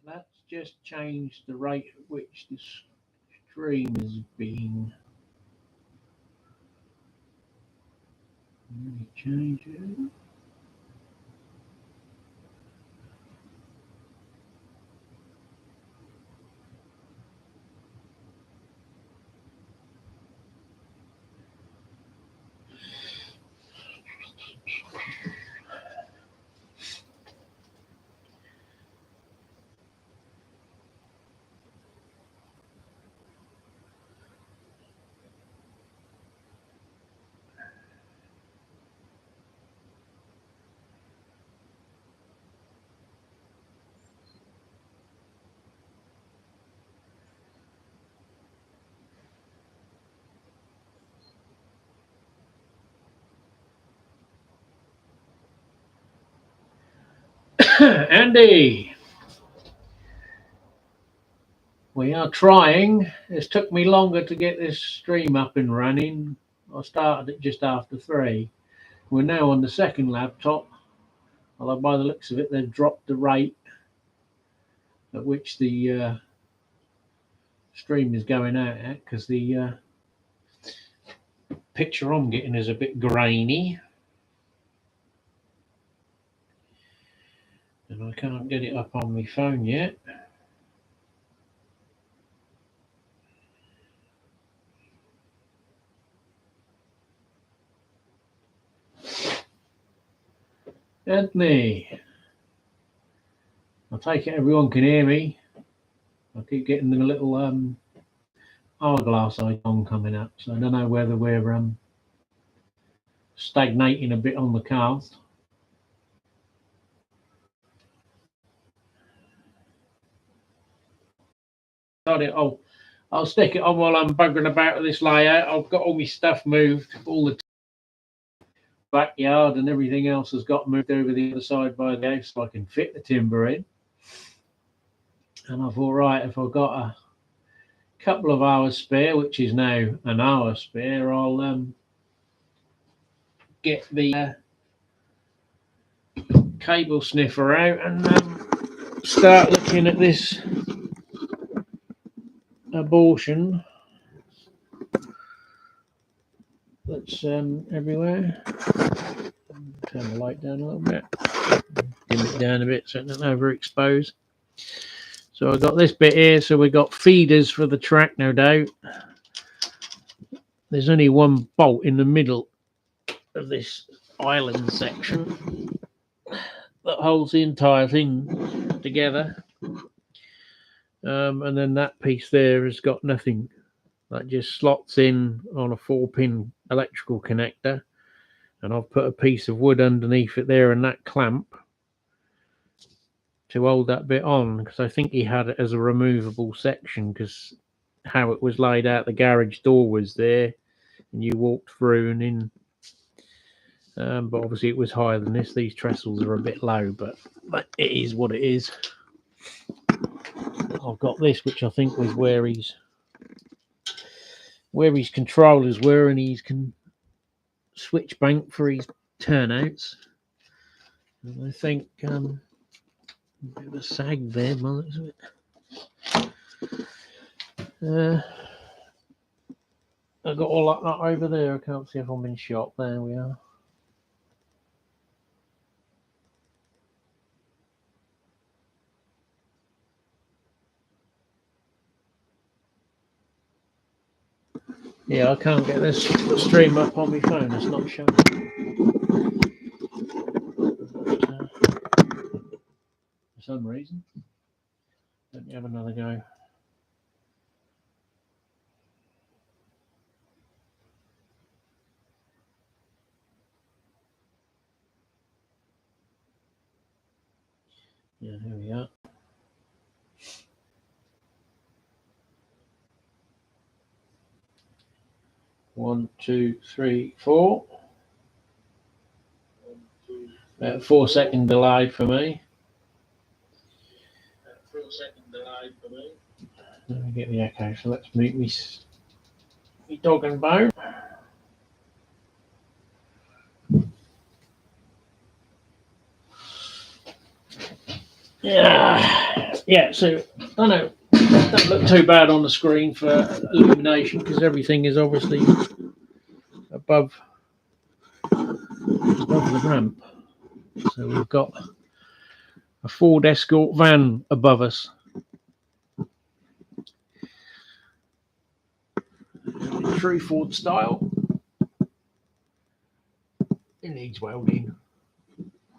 Let's just change the rate at which the stream is being. Let me change it. Andy, we are trying. It's took me longer to get this stream up and running. I started it just after 3. We're now on the second laptop, although by the looks of it, they've dropped the rate at which the stream is going out at, because the picture I'm getting is a bit grainy. And I can't get it up on my phone yet. Anthony, I take it everyone can hear me. I keep getting the little hourglass icon coming up, so I don't know whether we're stagnating a bit on the cast. I'll stick it on while I'm buggering about with this layout. I've got all my stuff moved, all the backyard and everything else has got moved over the other side by the house so I can fit the timber in. And I thought, right, if I've got a couple of hours spare, which is now an hour spare, I'll get the cable sniffer out and start looking at this abortion that's everywhere. Turn the light down a little bit, dim it down a bit so it doesn't overexpose. So I've got this bit here, so we've got feeders for the track, no doubt. There's only one bolt in the middle of this island section that holds the entire thing together. And then that piece there has got nothing. That just slots in on a 4-pin electrical connector. And I've put a piece of wood underneath it there and that clamp to hold that bit on, because I think he had it as a removable section, because how it was laid out, the garage door was there and you walked through and in. But obviously it was higher than this. These trestles are a bit low, but it is what it is. I've got this, which I think was where his controllers were, and he's can switch bank for his turnouts. And I think a bit of a sag there, by the looks of it. I've got all that over there. I can't see if I'm in shot. There we are. Yeah, I can't get this stream up on my phone. It's not showing. For some reason. Let me have another go. Yeah, here we are. One, 2, 3, 4. 4-second delay for me. Let me get the echo. So let's mute me dog and bone. Yeah. Yeah, so I know don't look too bad on the screen for illumination because everything is obviously above the ramp. So we've got a Ford Escort van above us. True Ford style. It needs welding.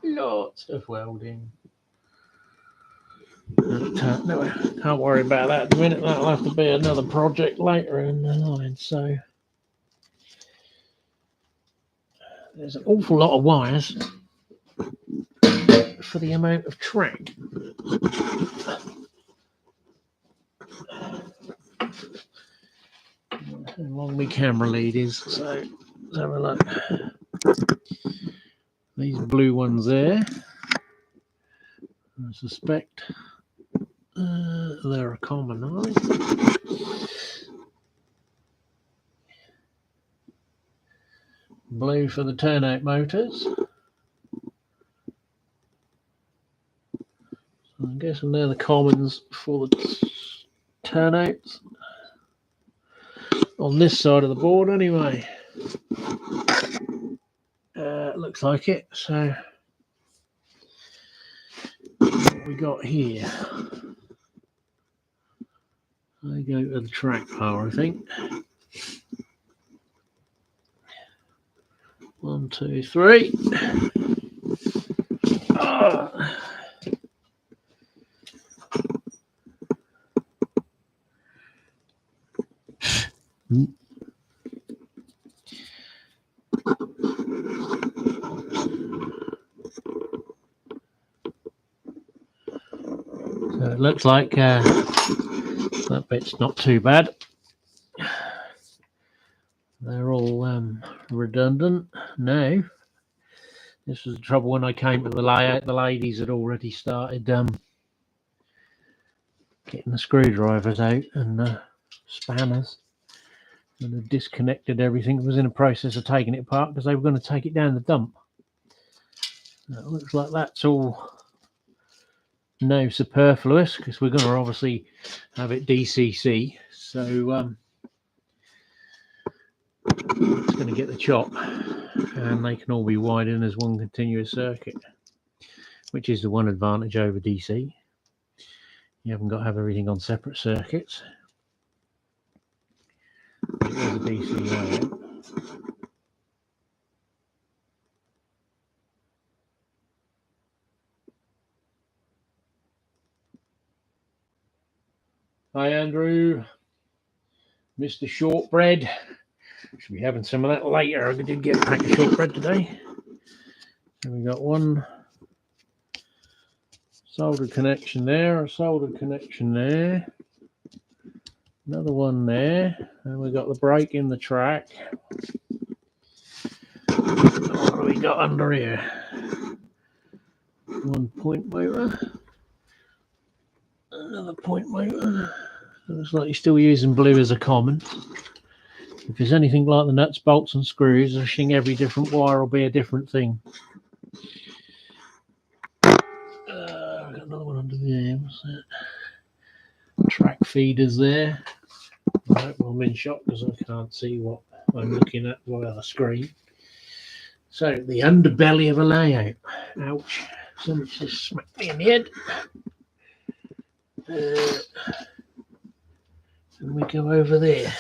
Lots of welding. But, no, can't worry about that at the minute. That'll have to be another project later in the line. So there's an awful lot of wires for the amount of track. How long my camera lead is. So let's have a look. These blue ones there, I suspect they're a common, are they? Blue for the turnout motors. So I'm guessing they're the commons for the turnouts. On this side of the board anyway. Looks like it. So what we got here? I go to the track power, I think. 1, 2, 3. Oh. So it looks like that bit's not too bad. They're all redundant now. This was the trouble when I came to the layout. The ladies had already started getting the screwdrivers out and spanners, and had disconnected everything. It was in the process of taking it apart because they were going to take it down the dump. It looks like that's all now superfluous because we're going to obviously have it DCC. So it's going to get the chop, and they can all be wired in as one continuous circuit, which is the one advantage over DC. You haven't got to have everything on separate circuits. It was a DC layout. Hi Andrew, Mr. Shortbread. Should be having some of that later. I did get a pack of shortbread today. And we got one soldered connection there, a soldered connection there, another one there, and we got the brake in the track. What do we got under here? 1 point motor, another point motor. Looks like you're still using blue as a common. If there's anything like the nuts, bolts and screws, I think every different wire will be a different thing. I've got another one under there. What's that? Track feeders there. I hope I'm in shot because I can't see what I'm looking at via the screen. So the underbelly of a layout. Ouch. Somebody just smacked me in the head. And we go over there.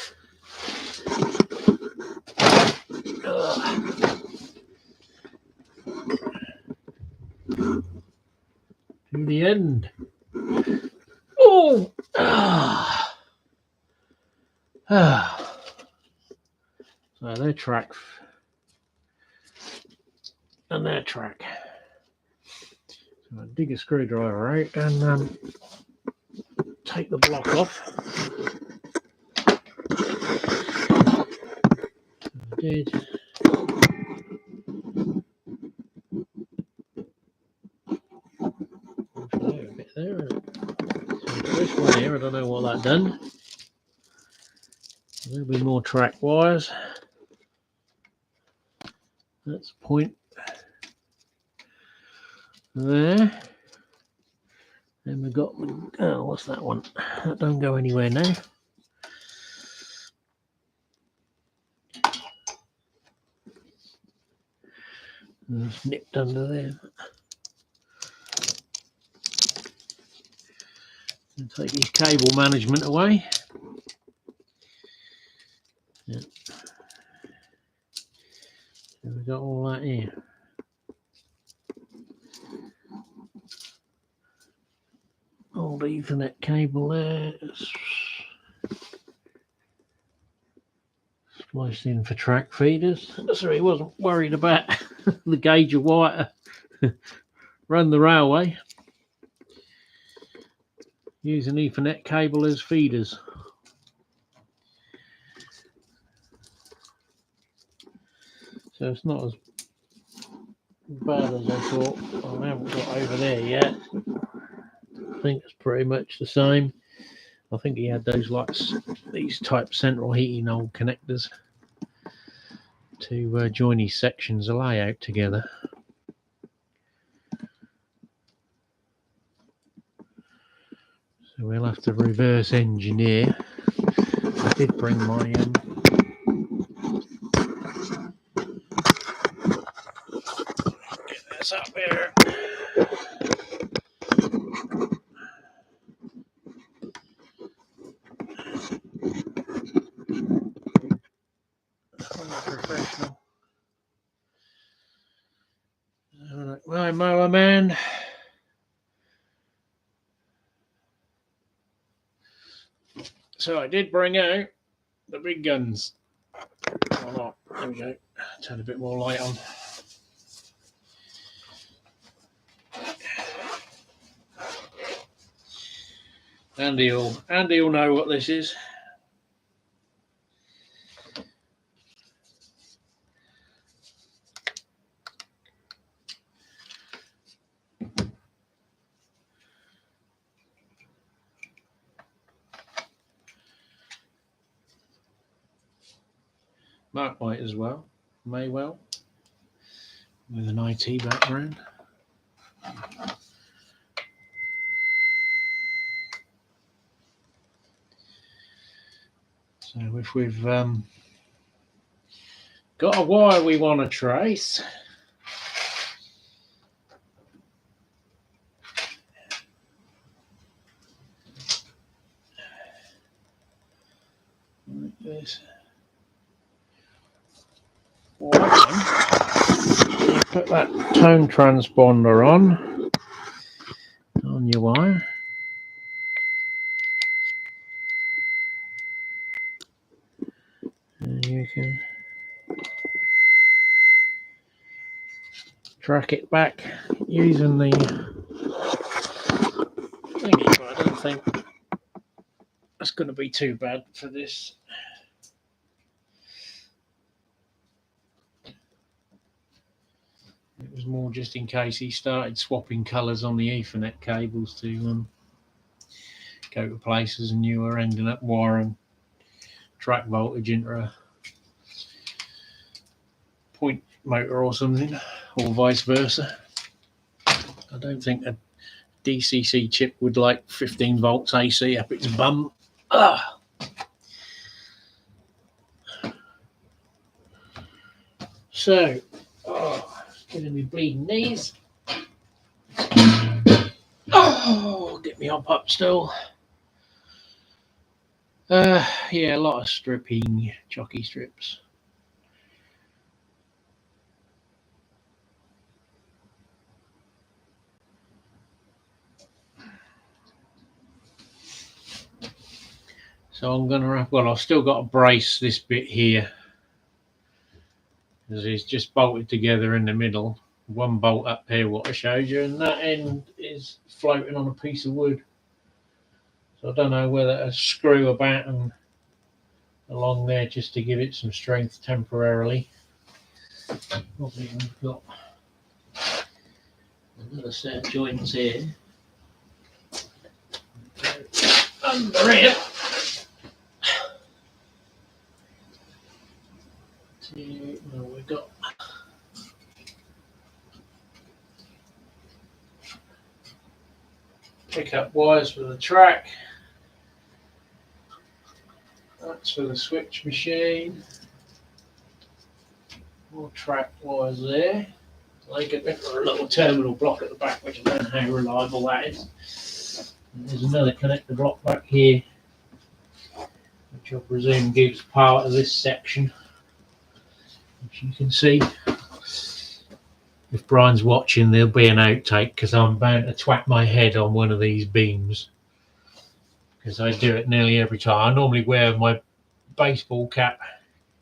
To the end. Oh! So their track and their track. So I dig a screwdriver out and take the block off. I did. A bit there. So this one here, I don't know what that done. There'll be more track wires. That's a point there. Then we got, oh, what's that one? That don't go anywhere now. It's nipped under there. And take his cable management away. Yeah. So we've got all that here. Old Ethernet cable there. Spliced in for track feeders. So he wasn't worried about the gauge of wire. Run the railway. Use an Ethernet cable as feeders. So it's not as bad as I thought. I haven't got over there yet. I think it's pretty much the same. I think he had those like these type central heating old connectors to join his sections of layout together. So we'll have to reverse engineer. I did bring my get this up here. I'm a professional. Right, mower man. So I did bring out the big guns. Or not. There we go. Turn a bit more light on. Andy will know what this is. Mark might as well, may well, with an IT background. So if we've got a wire we want to trace, like this. You put that tone transponder on your wire. And you can track it back using the thingy, but I don't think that's going to be too bad for this. It was more just in case he started swapping colours on the Ethernet cables to go to places and you were ending up wiring track voltage into a point motor or something, or vice versa. I don't think a DCC chip would like 15 volts AC up its bum. So, it's giving me bleeding knees. Get me up still. Yeah, a lot of stripping, jockey strips. So I'm gonna, well, I've still got to brace this bit here, because it's just bolted together in the middle. One bolt up here, what I showed you, and that end is floating on a piece of wood. So I don't know whether to screw a batten along there just to give it some strength temporarily. Probably we've got another set of joints here. Under it. Well, we've got pickup wires for the track. That's for the switch machine. More track wires there. Like a little terminal block at the back, which I don't know how reliable that is. And there's another connector block back here, which I presume gives power to this section, which you can see. If Brian's watching, there'll be an outtake because I'm bound to twat my head on one of these beams, because I do it nearly every time. I normally wear my baseball cap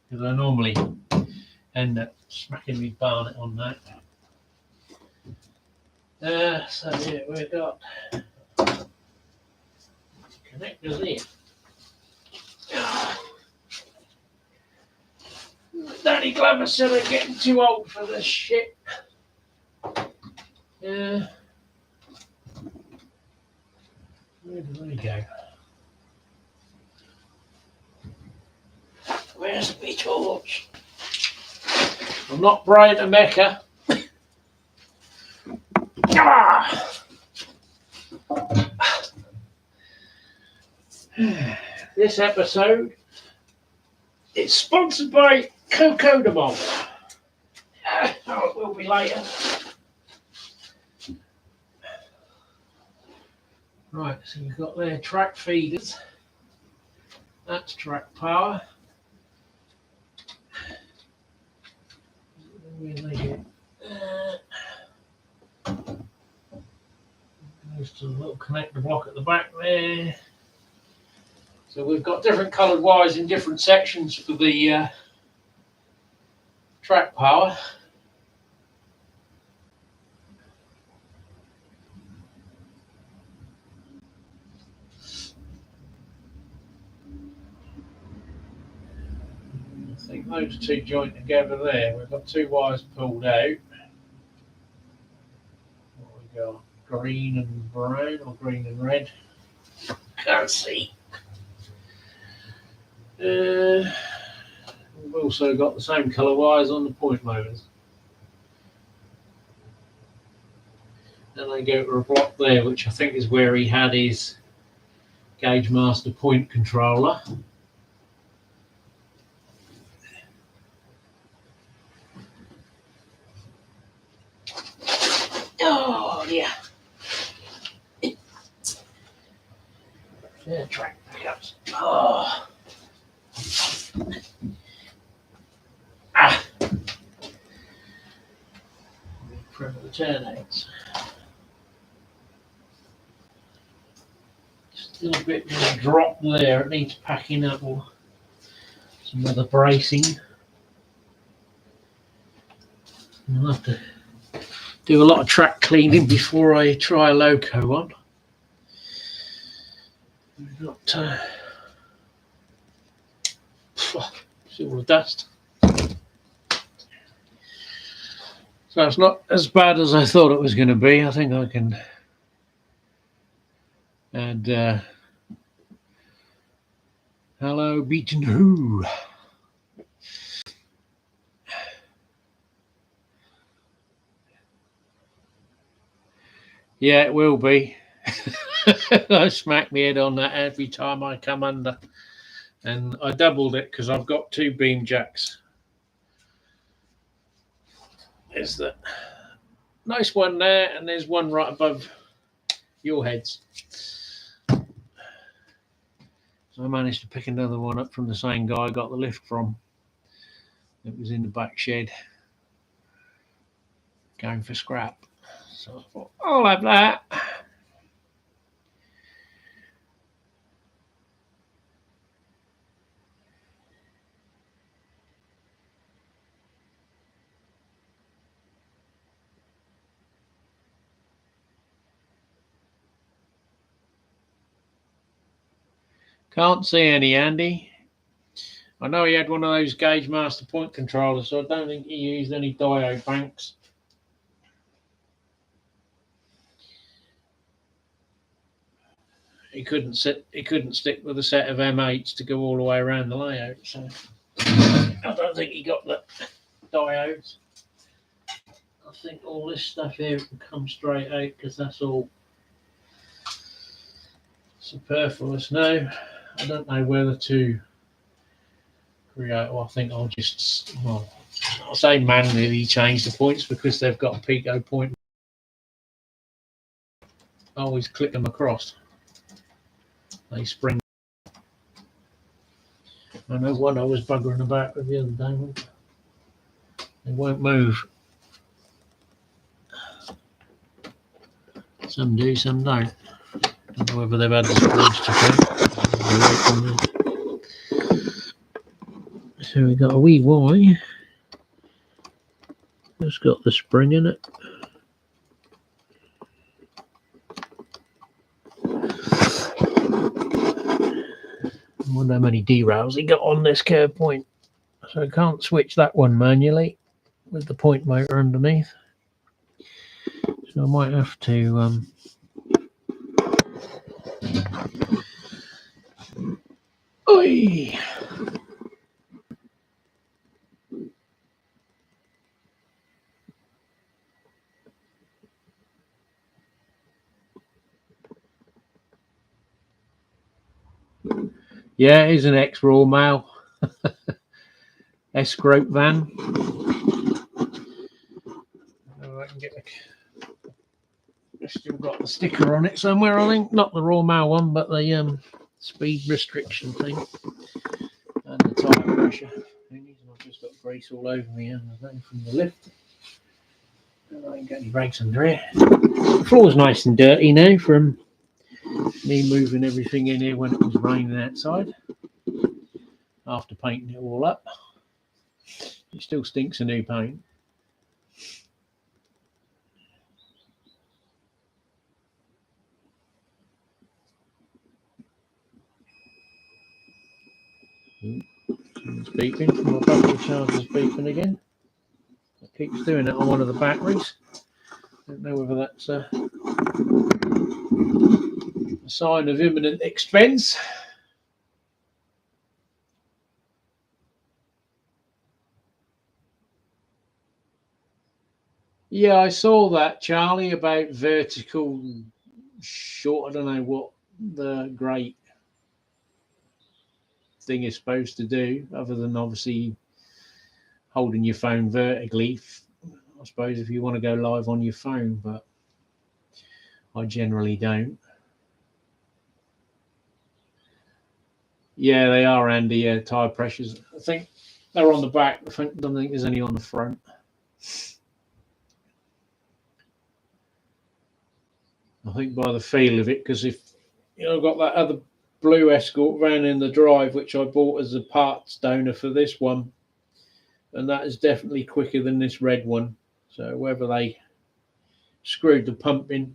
because I normally end up smacking my barnet on that. So yeah, we've got connectors here. Danny Glover said I'm getting too old for this shit. Yeah. Where do they go? Where's my torch? I'm not Brian to Mecca. This episode is sponsored by Cocodamol. Oh, it will be later. Right, so you've got their track feeders. That's track power. Where they get? Goes to the little connector block at the back there. So we've got different coloured wires in different sections for the track power. I think those two join together there. We've got two wires pulled out. What we got? Green and brown, or green and red? Can't see. We've also got the same colour wires on the point motors. Then they go to a block there, which I think is where he had his Gauge Master point controller. Oh yeah. Yeah, track pickups. Oh. Ah. Trim the turnouts. Still a bit of a drop there. It needs packing up or some other bracing. I'll have to do a lot of track cleaning before I try a loco on. We've got see all the dust. So it's not as bad as I thought it was going to be. I think I can add hello Beaton Who. Yeah, it will be. I smack my head on that every time I come under. And I doubled it because I've got two beam jacks. There's the nice one there, and there's one right above your heads. So I managed to pick another one up from the same guy I got the lift from. It was in the back shed, going for scrap. So I thought, I'll have that. Can't see any, Andy. I know he had one of those Gauge Master point controllers, so I don't think he used any diode banks. He couldn't stick with a set of M8s to go all the way around the layout, so I don't think he got the diodes. I think all this stuff here can come straight out because that's all superfluous now. I don't know whether to create. Well, I think I'll just. Well, I'll say manually change the points because they've got a Pico point. I always click them across. They spring. I know one I was buggering about with the other day. They won't move. Some do, some don't. Don't know whether they've had the screws to fit. So we got a wee Y. It's got the spring in it. I wonder how many derails he got on this curve point. So I can't switch that one manually with the point motor underneath. So I might have to Oi! Yeah, it is an ex-Royal Mail escrope van. Oh, I can get I've still got the sticker on it somewhere, I think. Not the Royal Mail one, but the speed restriction thing. And the tyre pressure. I've just got grease all over me from the lift. I ain't got any brakes under here. The floor's nice and dirty now from me moving everything in here when it was raining outside. After painting it all up. It still stinks of new paint. It's beeping. My battery charger's beeping again. It keeps doing it on one of the batteries. Don't know whether that's a sign of imminent expense. Yeah, I saw that, Charlie, about vertical short. I don't know what the great thing is supposed to do, other than obviously holding your phone vertically. I suppose if you want to go live on your phone, but I generally don't. Yeah, they are, Andy. Yeah, tyre pressures. I think they're on the back. I don't think there's any on the front. I think by the feel of it, because if I've got that other blue Escort van in the drive, which I bought as a parts donor for this one, and that is definitely quicker than this red one. So whether they screwed the pump in,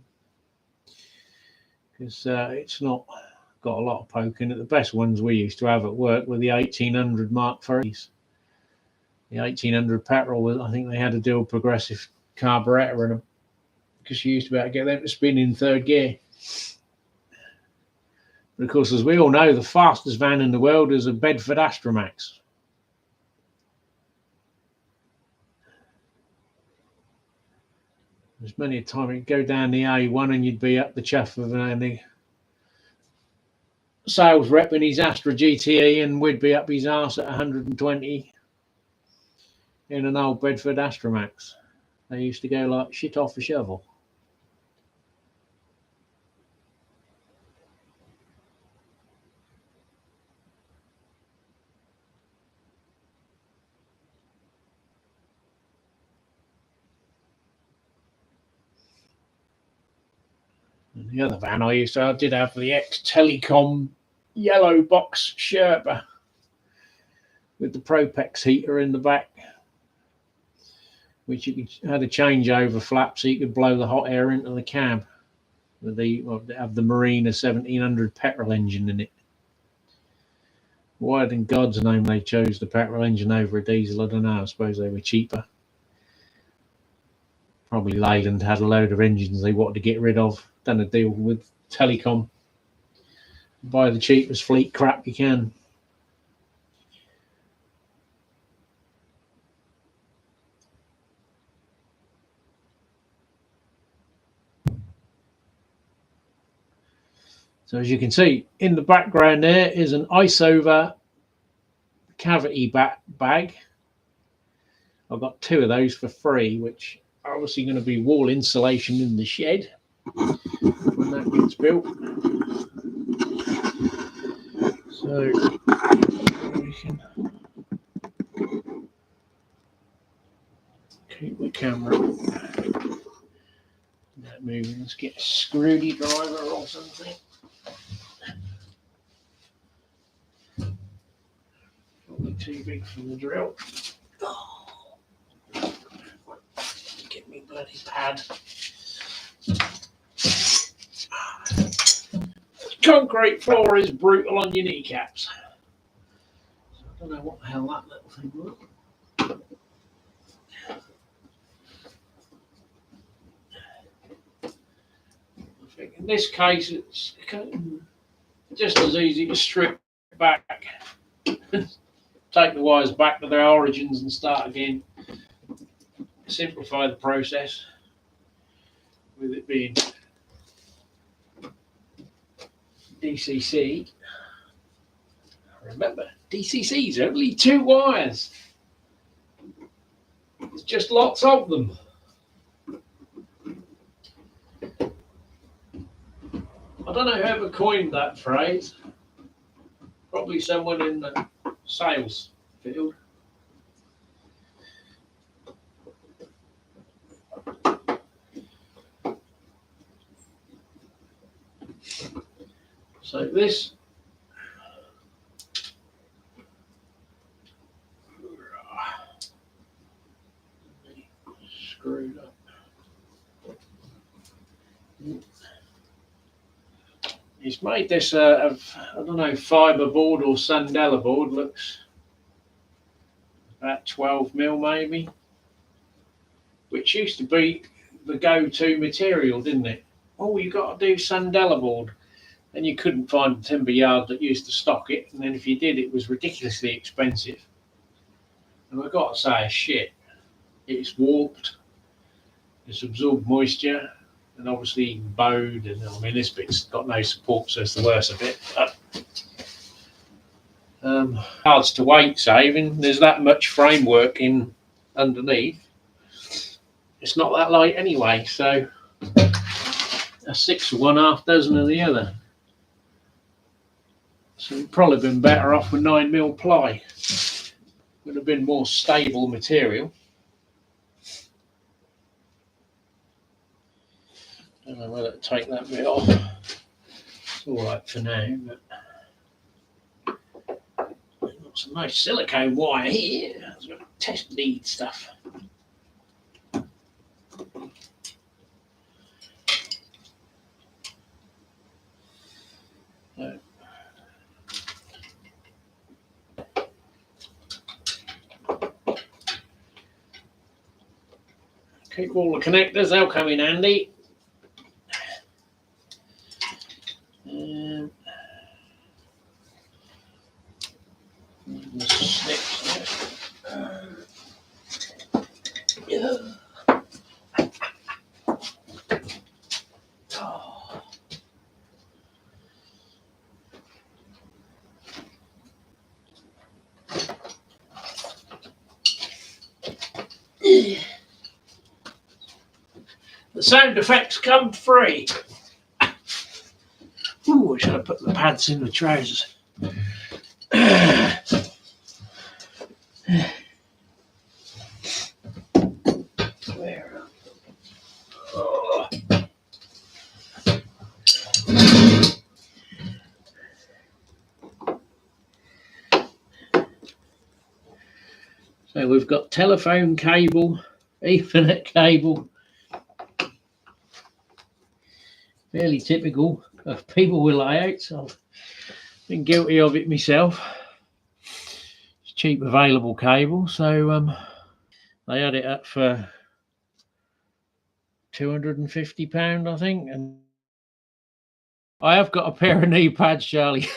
because it's not got a lot of poke in it. The best ones we used to have at work were the 1800 Mark IIIs. The 1800 petrol, I think they had a dual progressive carburettor in them, because you used to be able to get them to spin in third gear. But of course, as we all know, the fastest van in the world is a Bedford Astromax. There's many a time you'd go down the A1 and you'd be up the chuff of the sales rep in his Astra GTE, and we'd be up his arse at 120 in an old Bedford Astromax. They used to go like shit off a shovel. And the other van I did have the ex-Telecom yellow box Sherpa with the Propex heater in the back, which had a changeover flap so you could blow the hot air into the cab. With have the Marina 1700 petrol engine in it. Why in God's name they chose the petrol engine over a diesel, I don't know. I suppose they were cheaper. Probably Leyland had a load of engines they wanted to get rid of. Done a deal with Telecom. Buy the cheapest fleet crap you can. So as you can see in the background there is an Isover cavity bag. I've got 2 of those for free, which are obviously going to be wall insulation in the shed when that gets built. So we can keep the camera not moving. Let's get a screwdriver or something. Probably too big for the drill. Get me bloody pad. Concrete floor is brutal on your kneecaps. So I don't know what the hell that little thing was. I think in this case it's just as easy to strip back, take the wires back to their origins and start again. Simplify the process with it being DCC. Remember, DCC is only 2 wires. There's just lots of them. I don't know whoever coined that phrase. Probably someone in the sales field. So this screwed up. He's made this of, I don't know, fibre board or Sandela board. Looks about 12mm maybe, which used to be the go-to material, didn't it? Oh, you got to do Sandela board. And you couldn't find a timber yard that used to stock it, and then if you did, it was ridiculously expensive. And I've got to say, shit, it's warped, it's absorbed moisture, and obviously bowed, and I mean, this bit's got no support, so it's the worst of it. But, hard to weight saving, there's that much framework in underneath. It's not that light anyway, so a 6 of one, half dozen of the other. So we've probably been better off with 9mm ply. Would have been more stable material. Don't know whether to take that bit off. It's all right for now, but I've got some nice silicone wire here. It's got test lead stuff. So, keep all the connectors, they'll come in handy. The sound effects come free. Ooh, I should have put the pads in the trousers. Where? Oh. So we've got telephone cable, Ethernet cable. Fairly typical of people with layouts. I've been guilty of it myself. It's cheap available cable, so they had it up for £250, I think. And I have got a pair of knee pads, Charlie.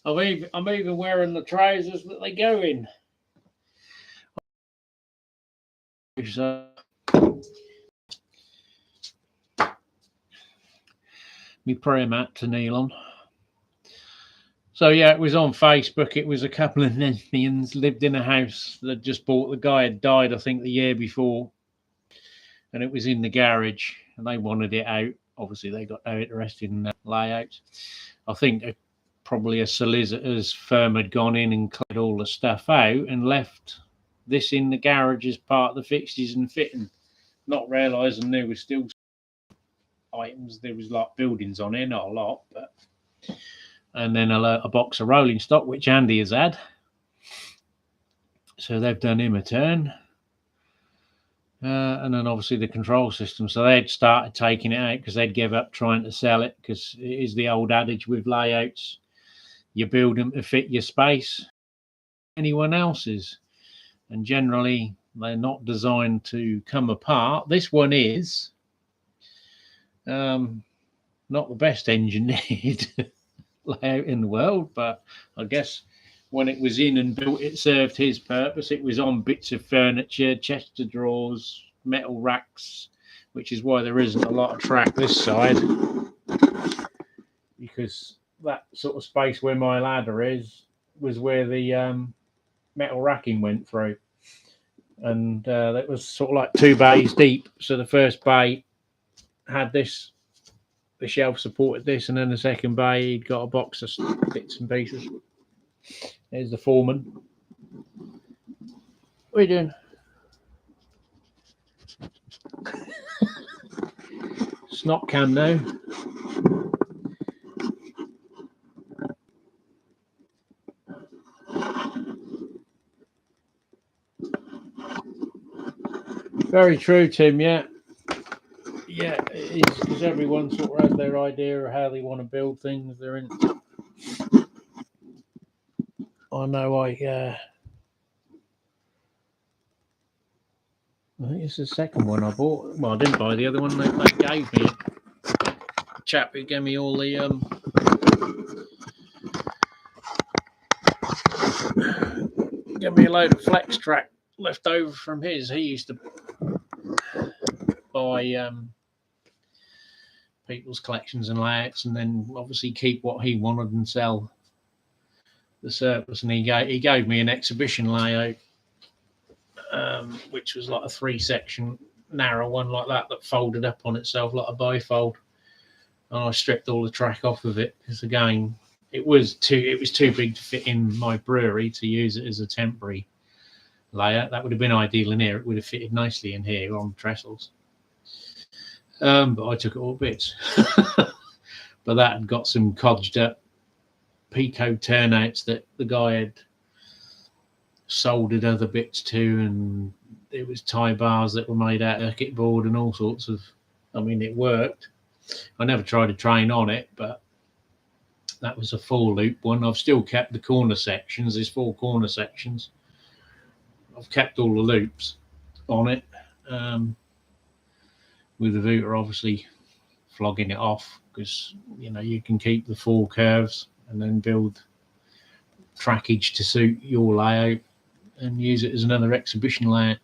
I'm even wearing the trousers that they go in. So my prayer mat to kneel on. So yeah, it was on Facebook. It was a couple of lesbians lived in a house that just bought. The guy had died, I think, the year before, and it was in the garage, and they wanted it out. Obviously, they got no interest in that layout. I think probably a solicitor's firm had gone in and cleared all the stuff out and left this in the garage as part of the fixtures and fitting, not realising there was still items. There was like buildings on it, not a lot, but and then a box of rolling stock which Andy has had. So they've done him a turn. And then obviously the control system. So they'd started taking it out because they'd give up trying to sell it, because it is the old adage with layouts: you build them to fit your space, anyone else's, and generally they're not designed to come apart. This one is not the best engineered layout in the world, but I guess when it was in and built, it served his purpose. It was on bits of furniture, chest of drawers, metal racks, which is why there isn't a lot of track this side, because that sort of space where my ladder is was where the metal racking went through, and that was sort of like 2 bays deep. So the first bay had this, the shelf supported this, and then the second bay he'd got a box of bits and pieces. There's the foreman. What are you doing? Snot cam now. Very true, Tim. Yeah, it is, because everyone sort of has their idea of how they want to build things. They're in. I know. I think it's the second one I bought. Well, I didn't buy the other one. They gave me it. The chap who gave me all the gave me a load of flex track left over from his. He used to buy people's collections and layouts, and then obviously keep what he wanted and sell the surplus. And he gave me an exhibition layout, which was like a 3-section narrow one like that folded up on itself like a bifold. And I stripped all the track off of it because, again, it was too big to fit in my brewery to use it as a temporary layout. That would have been ideal in here. It would have fitted nicely in here on trestles. But I took it all bits. But that had got some codged up Pico turnouts that the guy had soldered other bits to, and it was tie bars that were made out of circuit board and all sorts of. I mean, it worked. I never tried to train on it, but that was a 4-loop one. I've still kept the corner sections. There's 4 corner sections. I've kept all the loops on it, with the Vooter obviously flogging it off, because you can keep the 4 curves and then build trackage to suit your layout and use it as another exhibition layout.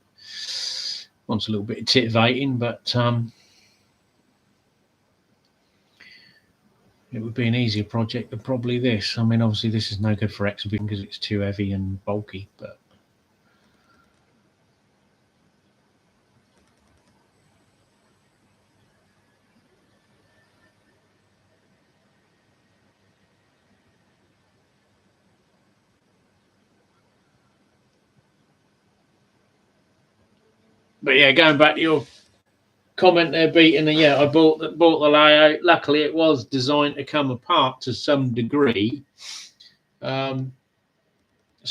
Wants a little bit of titivating, but it would be an easier project than probably this. I mean, obviously this is no good for exhibition because it's too heavy and bulky, but yeah, going back to your comment there, Beaton, and yeah, I bought the layout. Luckily, it was designed to come apart to some degree. So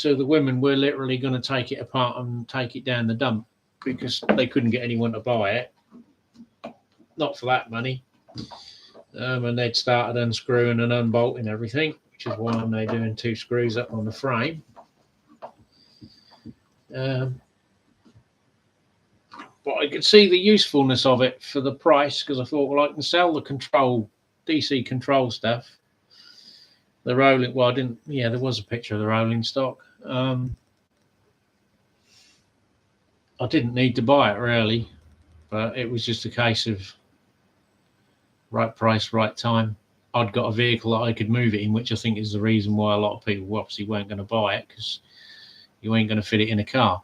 the women were literally going to take it apart and take it down the dump because they couldn't get anyone to buy it. Not for that money. And they'd started unscrewing and unbolting everything, which is why they're doing 2 screws up on the frame. But I could see the usefulness of it for the price, because I thought, well, I can sell the DC control stuff. The rolling, well, I didn't, yeah, there was a picture of the rolling stock. I didn't need to buy it really, but it was just a case of right price, right time. I'd got a vehicle that I could move it in, which I think is the reason why a lot of people obviously weren't going to buy it, because you ain't going to fit it in a car.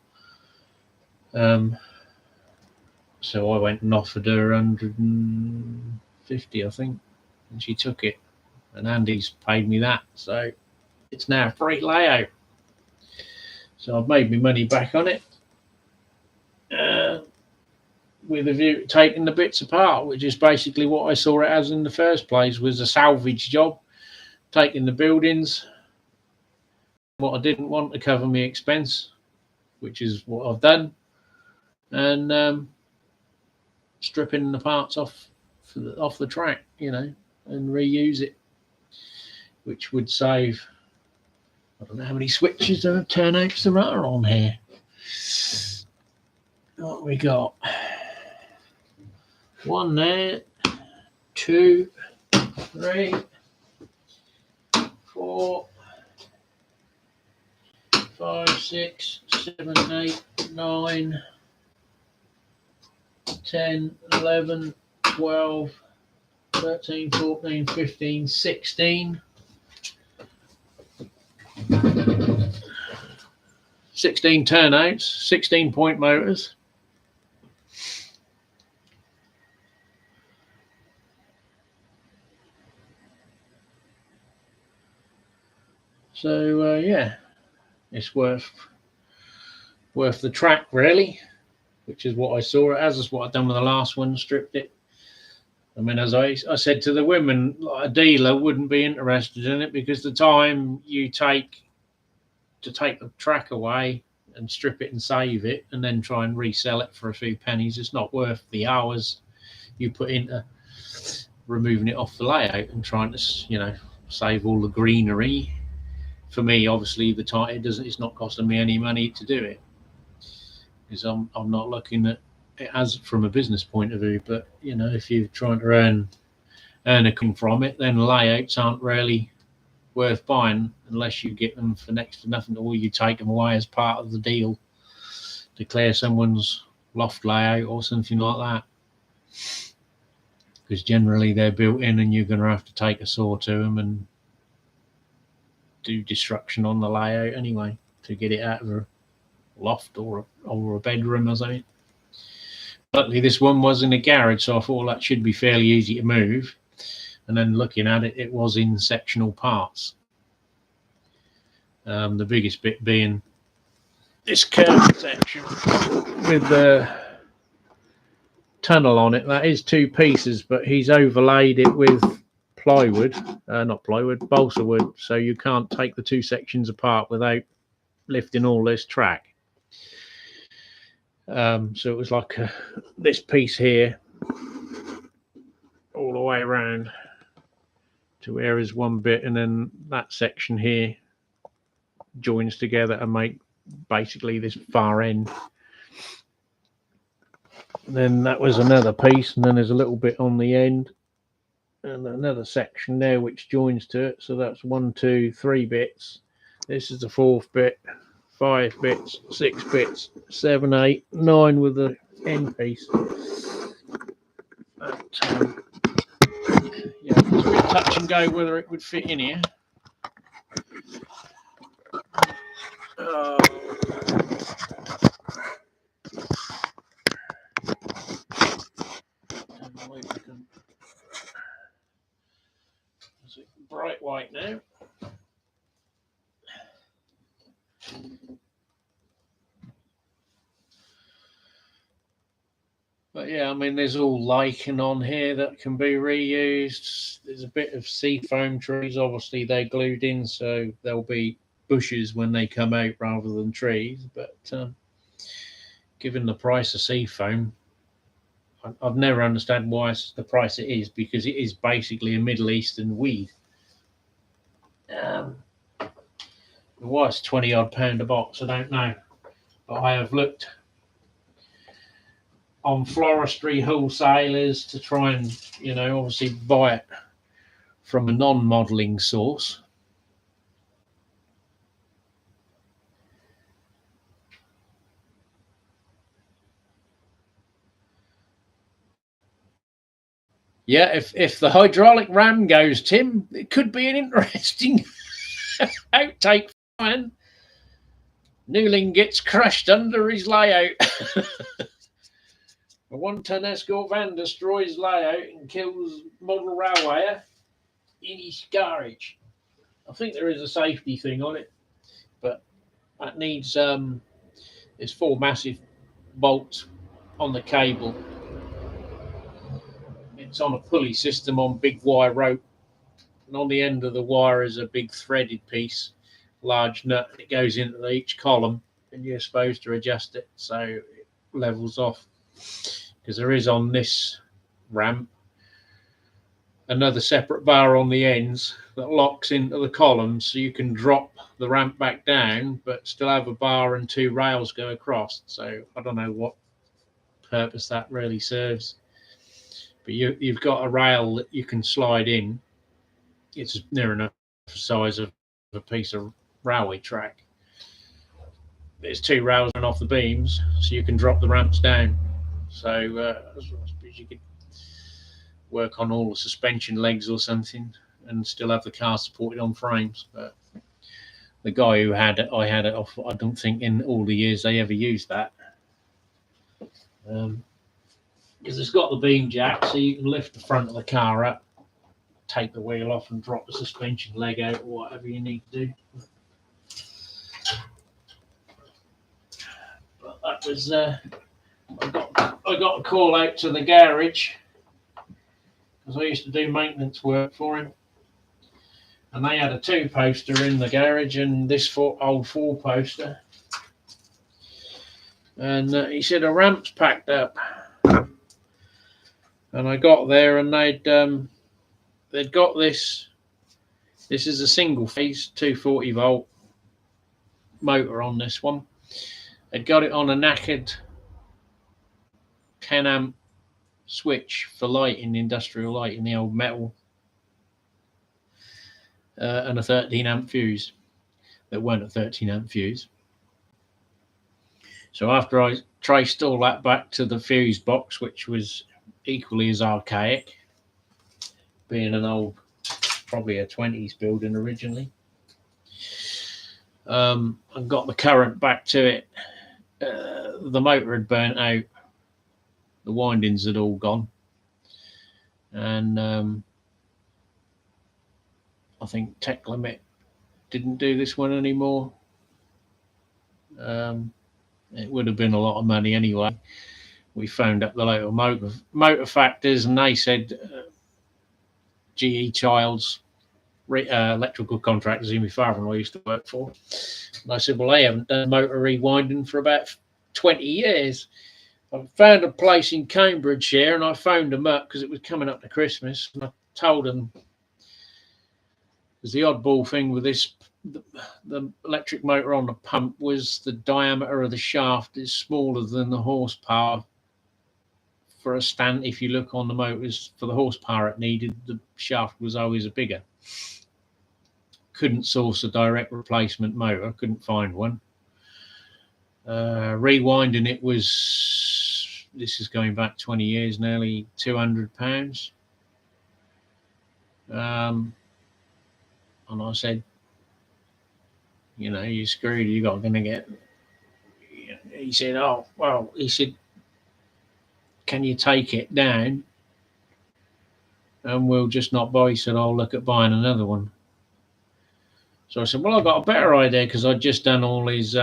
So I went and offered her 150, I think, and she took it. And Andy's paid me that, so it's now a free layout. So I've made my money back on it, with a view to taking the bits apart, which is basically what I saw it as in the first place, was a salvage job, taking the buildings, what I didn't want to cover my expense, which is what I've done, and stripping the parts off the track, and reuse it, which would save. I don't know how many switches or turnouts there are on here. What we got? One there, 2, 3, 4, 5, 6, 7, 8, 9, 10, 11, 12, 13, 14, 15, 16. 16 turnouts, 16-point motors. So yeah, it's worth the track, really, which is what I saw it as. That's what I've done with the last one, stripped it. I mean, as I said to the women, a dealer wouldn't be interested in it, because the time you take to take the track away and strip it and save it and then try and resell it for a few pennies, it's not worth the hours you put into removing it off the layout and trying to, save all the greenery. For me, obviously, it's not costing me any money to do it, because I'm not looking at it as from a business point of view. But if you're trying to earn a coin from it, then layouts aren't really worth buying unless you get them for next to nothing, or you take them away as part of the deal to clear someone's loft layout or something like that, because generally they're built in and you're going to have to take a saw to them and do destruction on the layout anyway to get it out of a loft or a bedroom or something. Luckily this one was in a garage, so I thought that should be fairly easy to move. And then looking at it, it was in sectional parts. The biggest bit being this curved section with the tunnel on it. That is 2 pieces, but he's overlaid it with balsa wood, so you can't take the 2 sections apart without lifting all this track. So it was like this piece here all the way around to where is one bit, and then that section here joins together and make basically this far end. And then that was another piece, and then there's a little bit on the end and another section there which joins to it. So that's 1, 2, 3 bits. This is the 4th bit, 5 bits, 6 bits, 7, 8, 9 with the end piece. But, yeah, it's a bit touch and go whether it would fit in here. Is it bright white now? But yeah, I mean, there's all lichen on here that can be reused. There's a bit of seafoam trees. Obviously, they're glued in, so there'll be bushes when they come out rather than trees. But given the price of seafoam, I've never understood why it's the price it is, because it is basically a Middle Eastern weed. Why it's £20 a box, I don't know. But I have looked on floristry wholesalers to try and, obviously buy it from a non-modelling source. Yeah, if the hydraulic ram goes, Tim, it could be an interesting outtake. Man, Newling gets crushed under his layout. A 1-ton escort van destroys layout and kills model railwayer in his garage. I think there is a safety thing on it, but that needs there's 4 massive bolts on the cable. It's on a pulley system on big wire rope, and on the end of the wire is a big threaded piece, large nut. It goes into each column, and you're supposed to adjust it so it levels off. Because there is on this ramp another separate bar on the ends that locks into the columns, so you can drop the ramp back down but still have a bar and 2 rails go across. So I don't know what purpose that really serves, but you've got a rail that you can slide in. It's near enough the size of a piece of railway track. There's 2 rails running off the beams, so you can drop the ramps down. So I suppose you could work on all the suspension legs or something and still have the car supported on frames. But the guy who had it, I had it off. I don't think in all the years they ever used that. Because it's got the beam jack, so you can lift the front of the car up, take the wheel off and drop the suspension leg out or whatever you need to do. But that was I got a call out to the garage because I used to do maintenance work for him, and they had a 2-poster in the garage and this old 4-poster, and he said a ramp's packed up. And I got there and they'd got this. This is a single phase 240 volt motor on this one. They'd got it on a knackered 10 amp switch for lighting, industrial lighting, the old metal, and a 13 amp fuse that weren't a 13 amp fuse. So after I traced all that back to the fuse box, which was equally as archaic, being an old, probably a 20s building originally, and got the current back to it, the motor had burnt out, the windings had all gone, and I think Tech Limit didn't do this one anymore. It would have been a lot of money anyway. We phoned up the local motor factors, and they said GE Childs electrical contractors who my father-in-law used to work for. And I said, well, they haven't done motor rewinding for about 20 years. I found a place in Cambridgeshire, and I phoned them up because it was coming up to Christmas, and I told them because the oddball thing with this, the electric motor on the pump was the diameter of the shaft is smaller than the horsepower for a stand. If you look on the motors, for the horsepower it needed, the shaft was always bigger. Couldn't source a direct replacement motor, couldn't find one. Rewinding it was, this is going back 20 years, nearly £200. And I said, you know, you're screwed, you're not going to get. He said, oh, well, he said, can you take it down? And we'll just not buy. He said, I'll look at buying another one. So I said, well, I've got a better idea, because I'd just done all his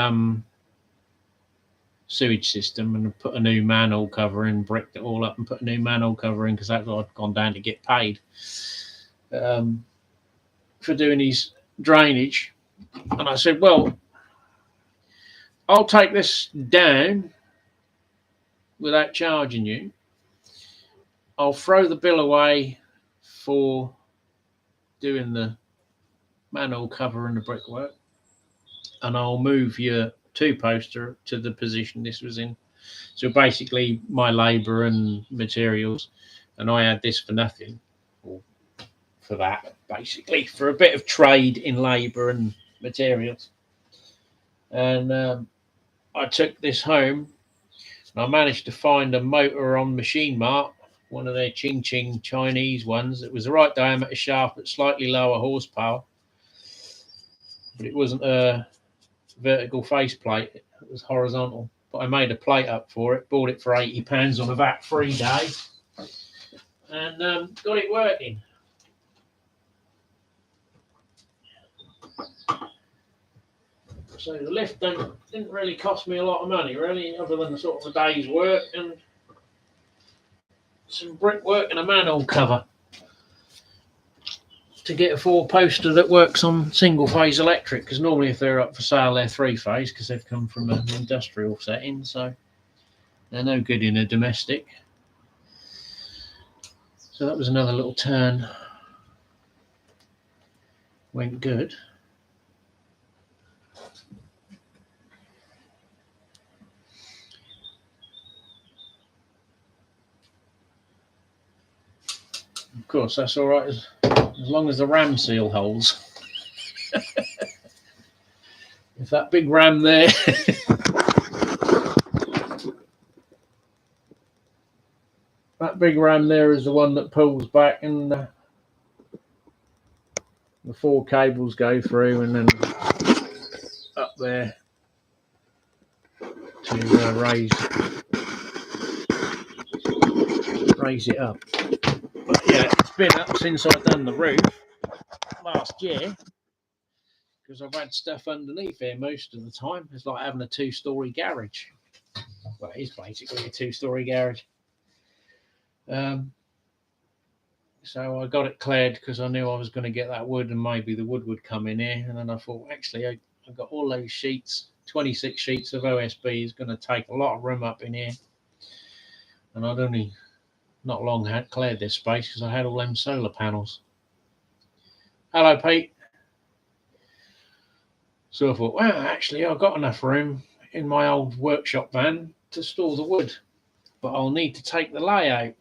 sewage system and put a new manhole cover in, bricked it all up and put a new manhole cover in, because that's what I'd gone down to get paid for doing his drainage. And I said, well, I'll take this down without charging you. I'll throw the bill away for doing the manhole cover and the brickwork, and I'll move your 2-poster to the position this was in. So basically my labour and materials, and I had this for nothing, or for that, basically for a bit of trade in labour and materials. And I took this home, and I managed to find a motor on Machine Mart one of their Ching Ching Chinese ones. It was the right diameter shaft but slightly lower horsepower, but it wasn't a vertical faceplate, it was horizontal. But I made a plate up for it, bought it for £80 on a VAT-free day, and got it working. So the lift didn't really cost me a lot of money, really, other than the sort of a day's work and some brickwork and a manhole cover to get a 4-poster that works on single-phase electric, because normally if they're up for sale they're 3-phase because they've come from an industrial setting, so they're no good in a domestic. So that was another little turn. Went good. Of course, that's all right as long as the ram seal holds. If that big ram there that big ram there is the one that pulls back, and the 4 cables go through and then up there to raise it up. But yeah, it's been up since I've done the roof last year, because I've had stuff underneath here most of the time. It's like having a 2-story garage. Well, it is basically a 2-story garage. So I got it cleared because I knew I was going to get that wood and maybe the wood would come in here. And then I thought, actually, I got all those sheets, 26 sheets of OSB is going to take a lot of room up in here. And I'd only not long had cleared this space because I had all them solar panels. Hello, Pete. So I thought, well, actually, I've got enough room in my old workshop van to store the wood, but I'll need to take the layout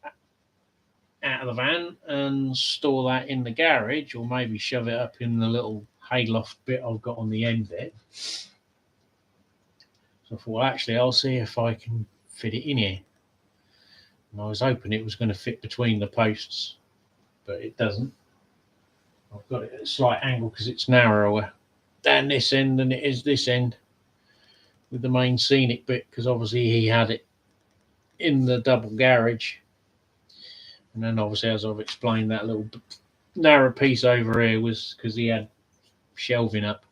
out of the van and store that in the garage, or maybe shove it up in the little hayloft bit I've got on the end there. So I thought, well, actually, I'll see if I can fit it in here. And I was hoping it was going to fit between the posts, but it doesn't. I've got it at a slight angle because it's narrower down this end than it is this end with the main scenic bit, because obviously he had it in the double garage. And then obviously, as I've explained, that little narrow piece over here was because he had shelving up.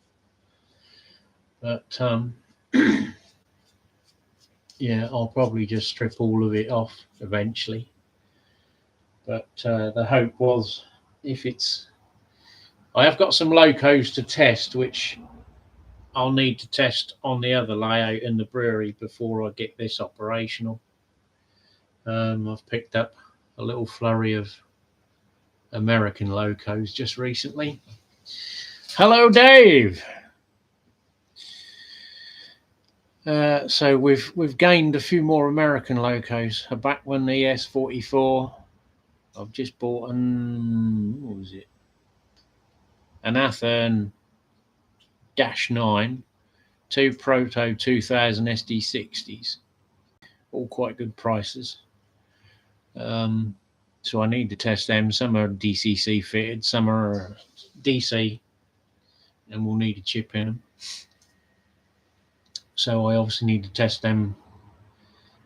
But yeah, I'll probably just strip all of it off eventually. But the hope was, if it's... I have got some locos to test, which I'll need to test on the other layout in the brewery before I get this operational. I've picked up a little flurry of American locos just recently. Hello, Dave. So we've gained a few more American locos. A Bachmann ES44. I've just bought what was it? An Athearn -9, 2 Proto 2000 SD60s. All quite good prices. So I need to test them. Some are DCC fitted, some are DC, and we'll need a chip in them. So I obviously need to test them,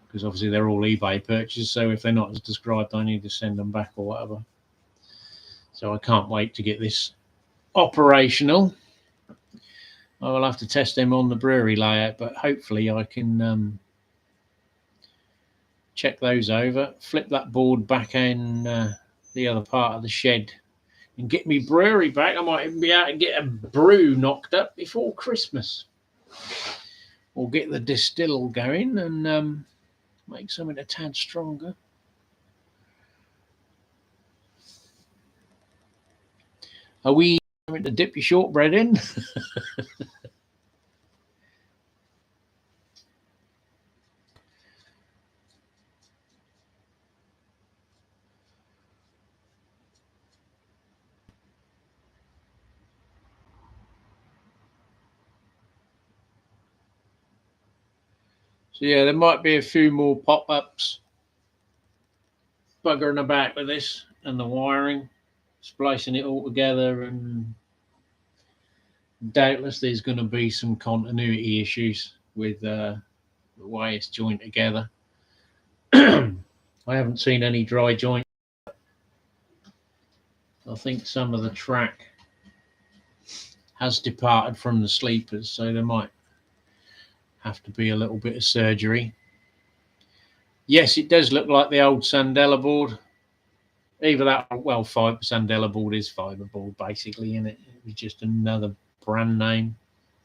because obviously they're all eBay purchases. So if they're not as described, I need to send them back or whatever. So I can't wait to get this operational. I will have to test them on the brewery layout, but hopefully I can check those over, flip that board back in the other part of the shed, and get me brewery back. I might even be able to get a brew knocked up before Christmas, or get the distill going and make something a tad stronger. Are we going to dip your shortbread in? So yeah, there might be a few more pop-ups buggering about with this and the wiring, splicing it all together, and doubtless there's going to be some continuity issues with the way it's joined together. I haven't seen any dry joint. I think some of the track has departed from the sleepers, so there might have to be a little bit of surgery. Yes, it does look like the old Sandela board. Either that, well, Sandela board is fiberboard basically, and it was just another brand name.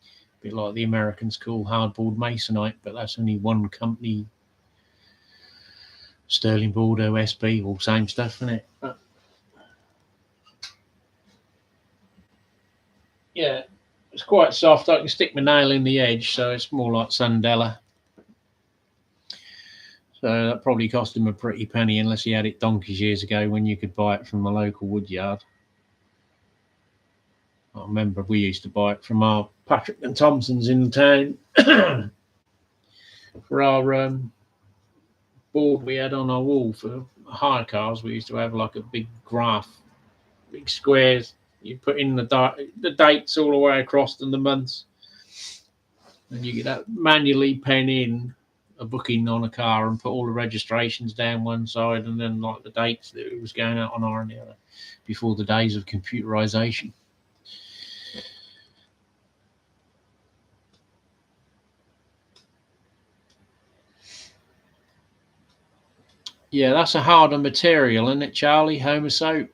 A bit like the Americans call hardboard masonite, but that's only one company. Sterling board, OSB, all same stuff, isn't it? But yeah, it's quite soft. I can stick my nail in the edge, so it's more like Sandela. So that probably cost him a pretty penny, unless he had it donkeys years ago when you could buy it from the local woodyard. I remember we used to buy it from our Patrick and Thompsons in town for our board we had on our wall for hire cars. We used to have like a big graph, big squares. You put in the dates all the way across and the months, and you could manually pen in a booking on a car and put all the registrations down one side, and then like the dates that it was going out on the other, before the days of computerization. Yeah, that's a harder material, isn't it, Charlie? Homer soap.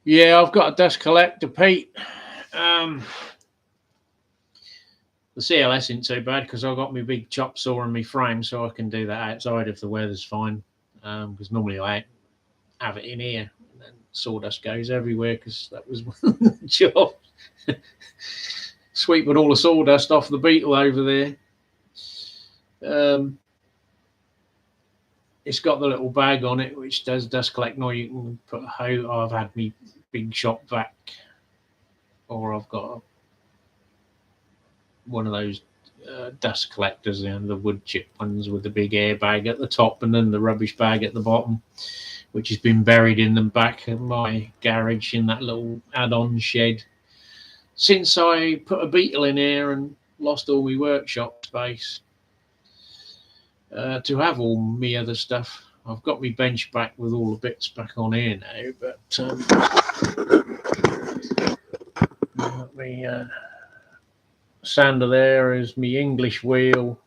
Yeah, I've got a dust collector, Pete. The CLS isn't too bad because I've got my big chop saw in my frame, so I can do that outside if the weather's fine. Because normally I have it in here, and then sawdust goes everywhere because that was the job. Sweeping all the sawdust off the Beetle over there. It's got the little bag on it which does dust collect. Or you can put a hoe. I've had me big shop vac, or I've got one of those dust collectors, the wood chip ones with the big air bag at the top and then the rubbish bag at the bottom, which has been buried in the back of my garage in that little add-on shed since I put a Beetle in here and lost all my workshop space to have all my other stuff. I've got my bench back with all the bits back on here now, but my sander there is my English wheel,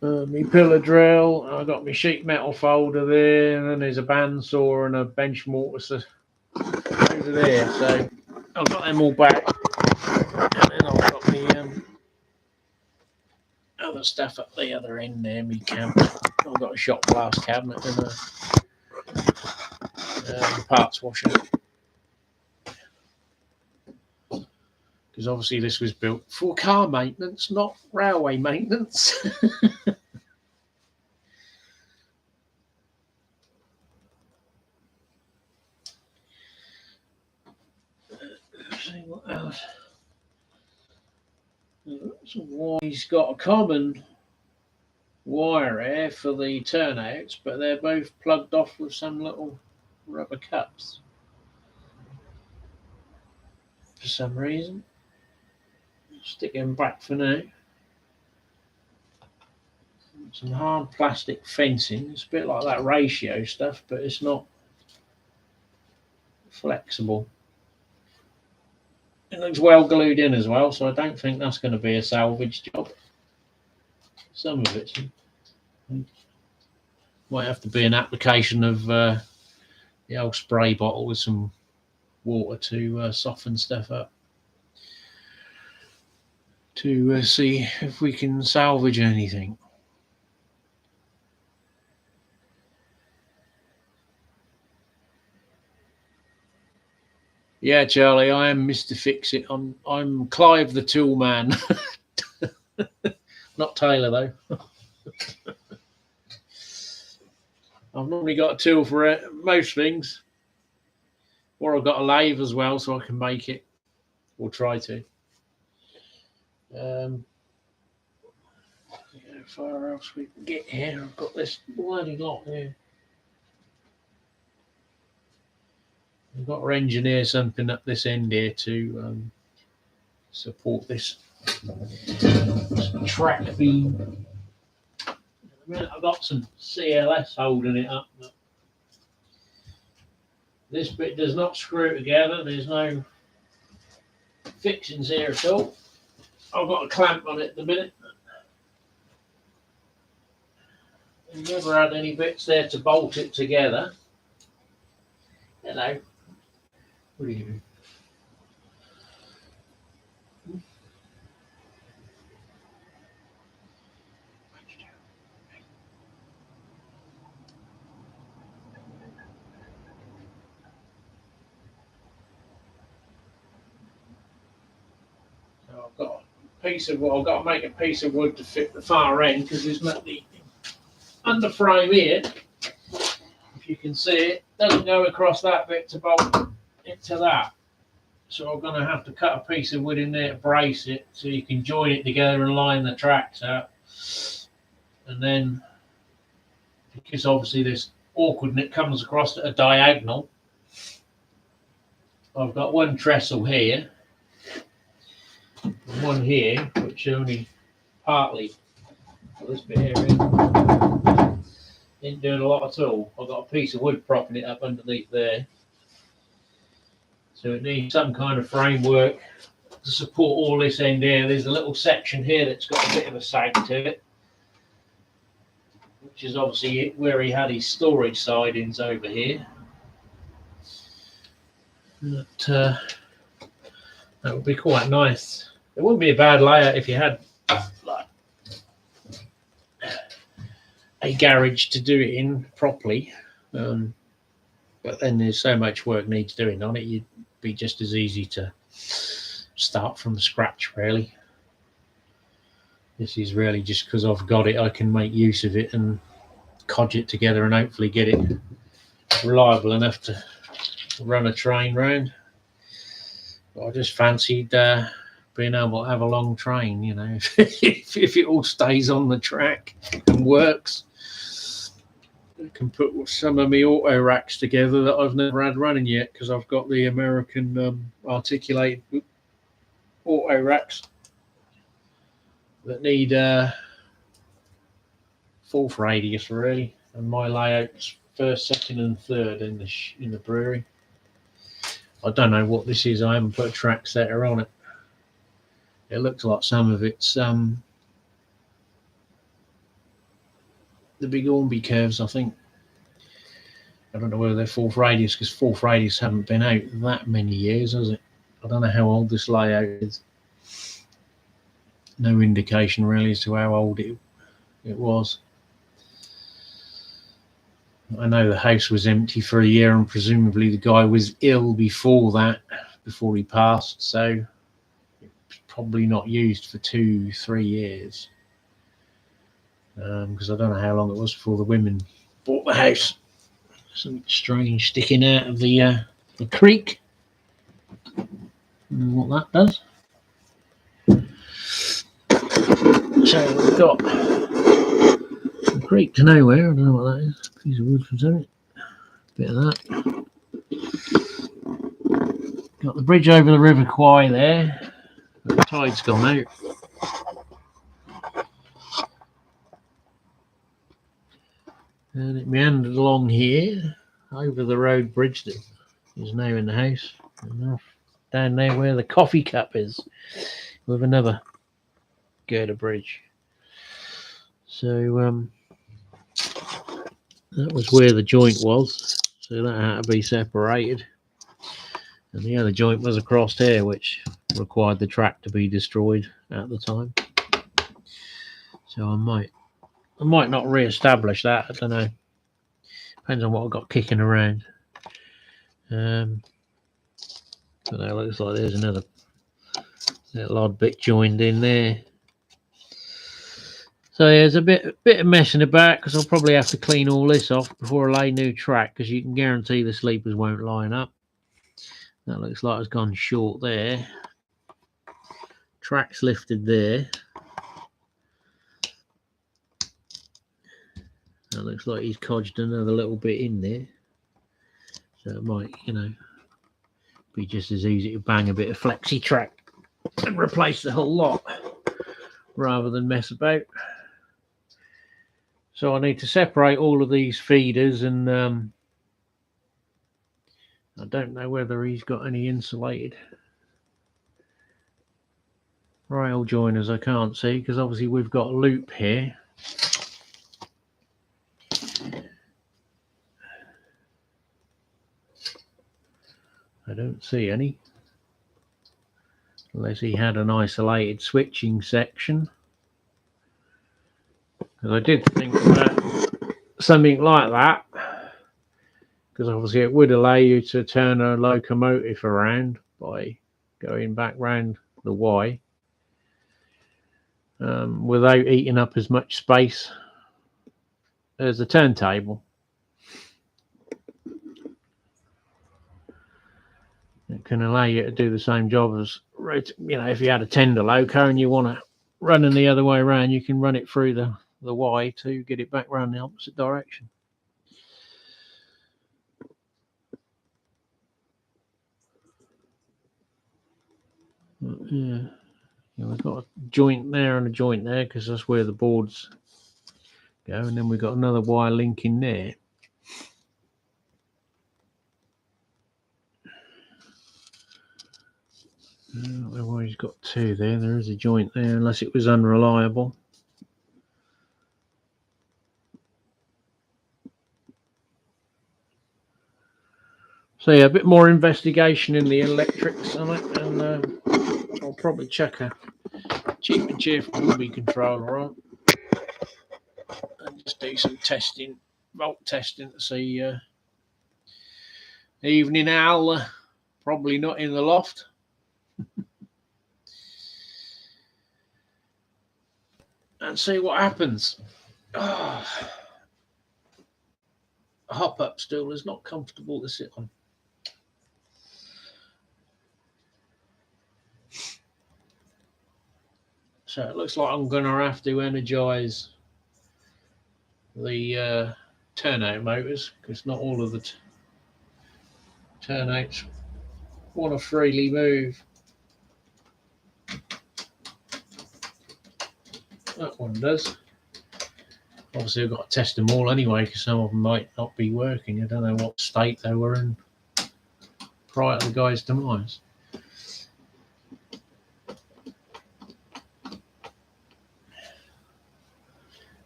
my pillar drill. I've got my sheet metal folder there, and then there's a bandsaw and a bench mortar over there. So I've got them all back, and then I've got the other stuff up the other end there. Me cabinet. I've got a shot glass cabinet and a parts washer. Because obviously this was built for car maintenance, not railway maintenance. Let's see what else. So he's got a common wire here for the turnouts, but they're both plugged off with some little rubber cups for some reason. Stick them back for now. Some hard plastic fencing. It's a bit like that ratio stuff, but it's not flexible. It looks well glued in as well, so I don't think that's going to be a salvage job. Some of it might have to be an application of the old spray bottle with some water to soften stuff up, to see if we can salvage anything. Yeah, Charlie, I am Mr. Fix-It. I'm Clive the Tool Man. Not Taylor, though. I've normally got a tool for it, most things, or I've got a lathe as well, so I can make it, or try to. How far else we can get here? I've got this bloody lot here. I've got to engineer something up this end here to support this track beam. I've got some CLS holding it up. But this bit does not screw together. There's no fixings here at all. I've got a clamp on it at the minute. I've never had any bits there to bolt it together. Hello. What are you doing? So I've got a piece of wood. I've got to make a piece of wood to fit the far end because there's not the under frame here. If you can see it, doesn't go across that bit to bolt it to that. So I'm going to have to cut a piece of wood in there to brace it so you can join it together and line the tracks out. And then, because obviously this awkward and it comes across at a diagonal, I've got one trestle here, and one here, which only partly, well, this bit here ain't doing a lot at all. I've got a piece of wood propping it up underneath there. So it needs some kind of framework to support all this end here. There's a little section here that's got a bit of a sag to it, which is obviously where he had his storage sidings over here. That would be quite nice. It wouldn't be a bad layout if you had like a garage to do it in properly. But then there's so much work needs doing on it, you'd be just as easy to start from scratch, really. This is really just because I've got it, I can make use of it and codge it together and hopefully get it reliable enough to run a train round. But I just fancied being able to have a long train, you know, if it all stays on the track and works. I can put some of my auto racks together that I've never had running yet because I've got the American articulated auto racks that need fourth radius really, and my layout's first, second, and third in the brewery. I don't know what this is. I haven't put a track setter on it. It looks like some of it's the big Hornby curves, I think. I don't know whether they're fourth radius because fourth radius haven't been out that many years, has it? I don't know how old this layout is. No indication really as to how old it was. I know the house was empty for a year and presumably the guy was ill before that, before he passed, so it's probably not used for 2-3 years. Because I don't know how long it was before the women bought the house. Something strange sticking out of the creek. I don't know what that does. So we've got a creek to nowhere. I don't know what that is. A piece of wood from something. Bit of that. Got the bridge over the River Kwai there. The tide's gone out. And it meandered along here, over the road bridge that is now in the house, and off down there where the coffee cup is, with another girder bridge. So that was where the joint was, so that had to be separated. And the other joint was across here, which required the track to be destroyed at the time. So I might not re-establish that. I don't know. Depends on what I've got kicking around. But it looks like there's another little odd bit joined in there. So there's a bit of messing about because I'll probably have to clean all this off before I lay new track, because you can guarantee the sleepers won't line up. That looks like it's gone short there. Track's lifted there. That looks like he's codged another little bit in there. So it might, be just as easy to bang a bit of flexi track and replace the whole lot rather than mess about. So I need to separate all of these feeders, and I don't know whether he's got any insulated rail joiners. I can't see because obviously we've got a loop here. I don't see any, unless he had an isolated switching section. Because I did think about something like that, because obviously it would allow you to turn a locomotive around by going back round the Y without eating up as much space as the turntable. It can allow you to do the same job as, if you had a tender loco and you want to run in the other way around, you can run it through the Y to get it back round the opposite direction. Yeah, we've got a joint there and a joint there because that's where the boards go, and then we've got another wire link in there. Well, he's got two there. There is a joint there, unless it was unreliable. So yeah, a bit more investigation in the electrics on it, and I'll probably check a cheap and cheerful Ruby controller on and just do some testing, volt testing, to see. Evening owl, probably not in the loft. And see what happens. A hop-up stool is not comfortable to sit on. So it looks like I'm going to have to energize the turnout motors, because not all of the turnouts want to freely move. That one does. Obviously, I've got to test them all anyway, because some of them might not be working. I don't know what state they were in prior to the guy's demise.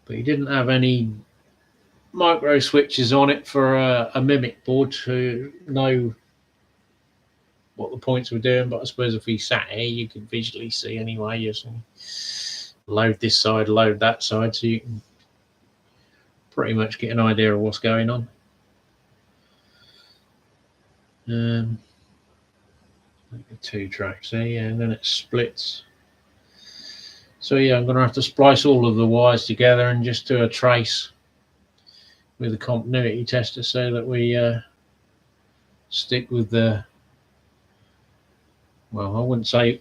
But he didn't have any micro switches on it for a Mimic board to know what the points were doing. But I suppose if he sat here, you could visually see anyway. You load this side, load that side, so you can pretty much get an idea of what's going on. Two tracks there, yeah, and then it splits. So yeah, I'm going to have to splice all of the wires together and just do a trace with a continuity tester, so that we stick with the, well, I wouldn't say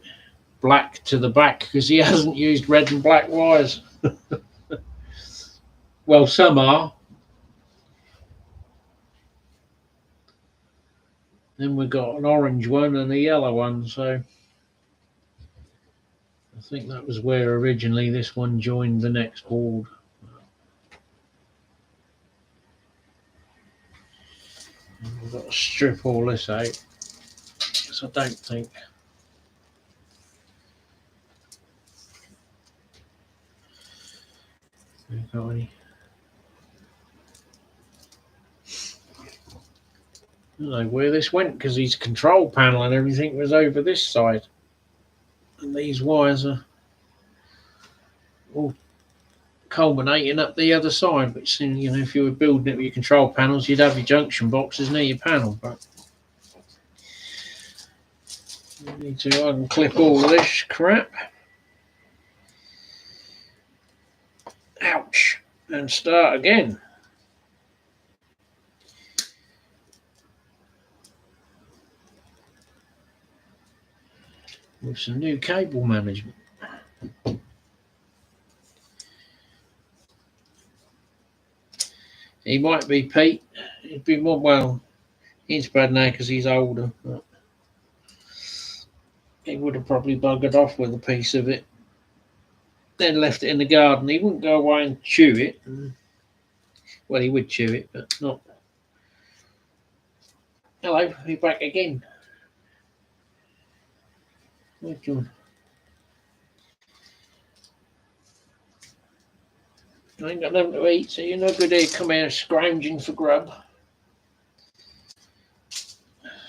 black to the back, because he hasn't used red and black wires. Well, some are. Then we've got an orange one and a yellow one, so I think that was where originally this one joined the next board. And we've got to strip all this out, because I don't think we've got any. I don't know where this went, because his control panel and everything was over this side, and these wires are all culminating up the other side. Which, if you were building it with your control panels, you'd have your junction boxes near your panel. But you need to unclip all this crap. Ouch. And start again. With some new cable management. He might be Pete. He'd be more, well, he's bad now because he's older. But he would have probably buggered off with a piece of it. Then left it in the garden. He wouldn't go away and chew it. Well, he would chew it, but not. Hello, you're back again. What do you want? I ain't got nothing to eat, so you're no good here come here scrounging for grub.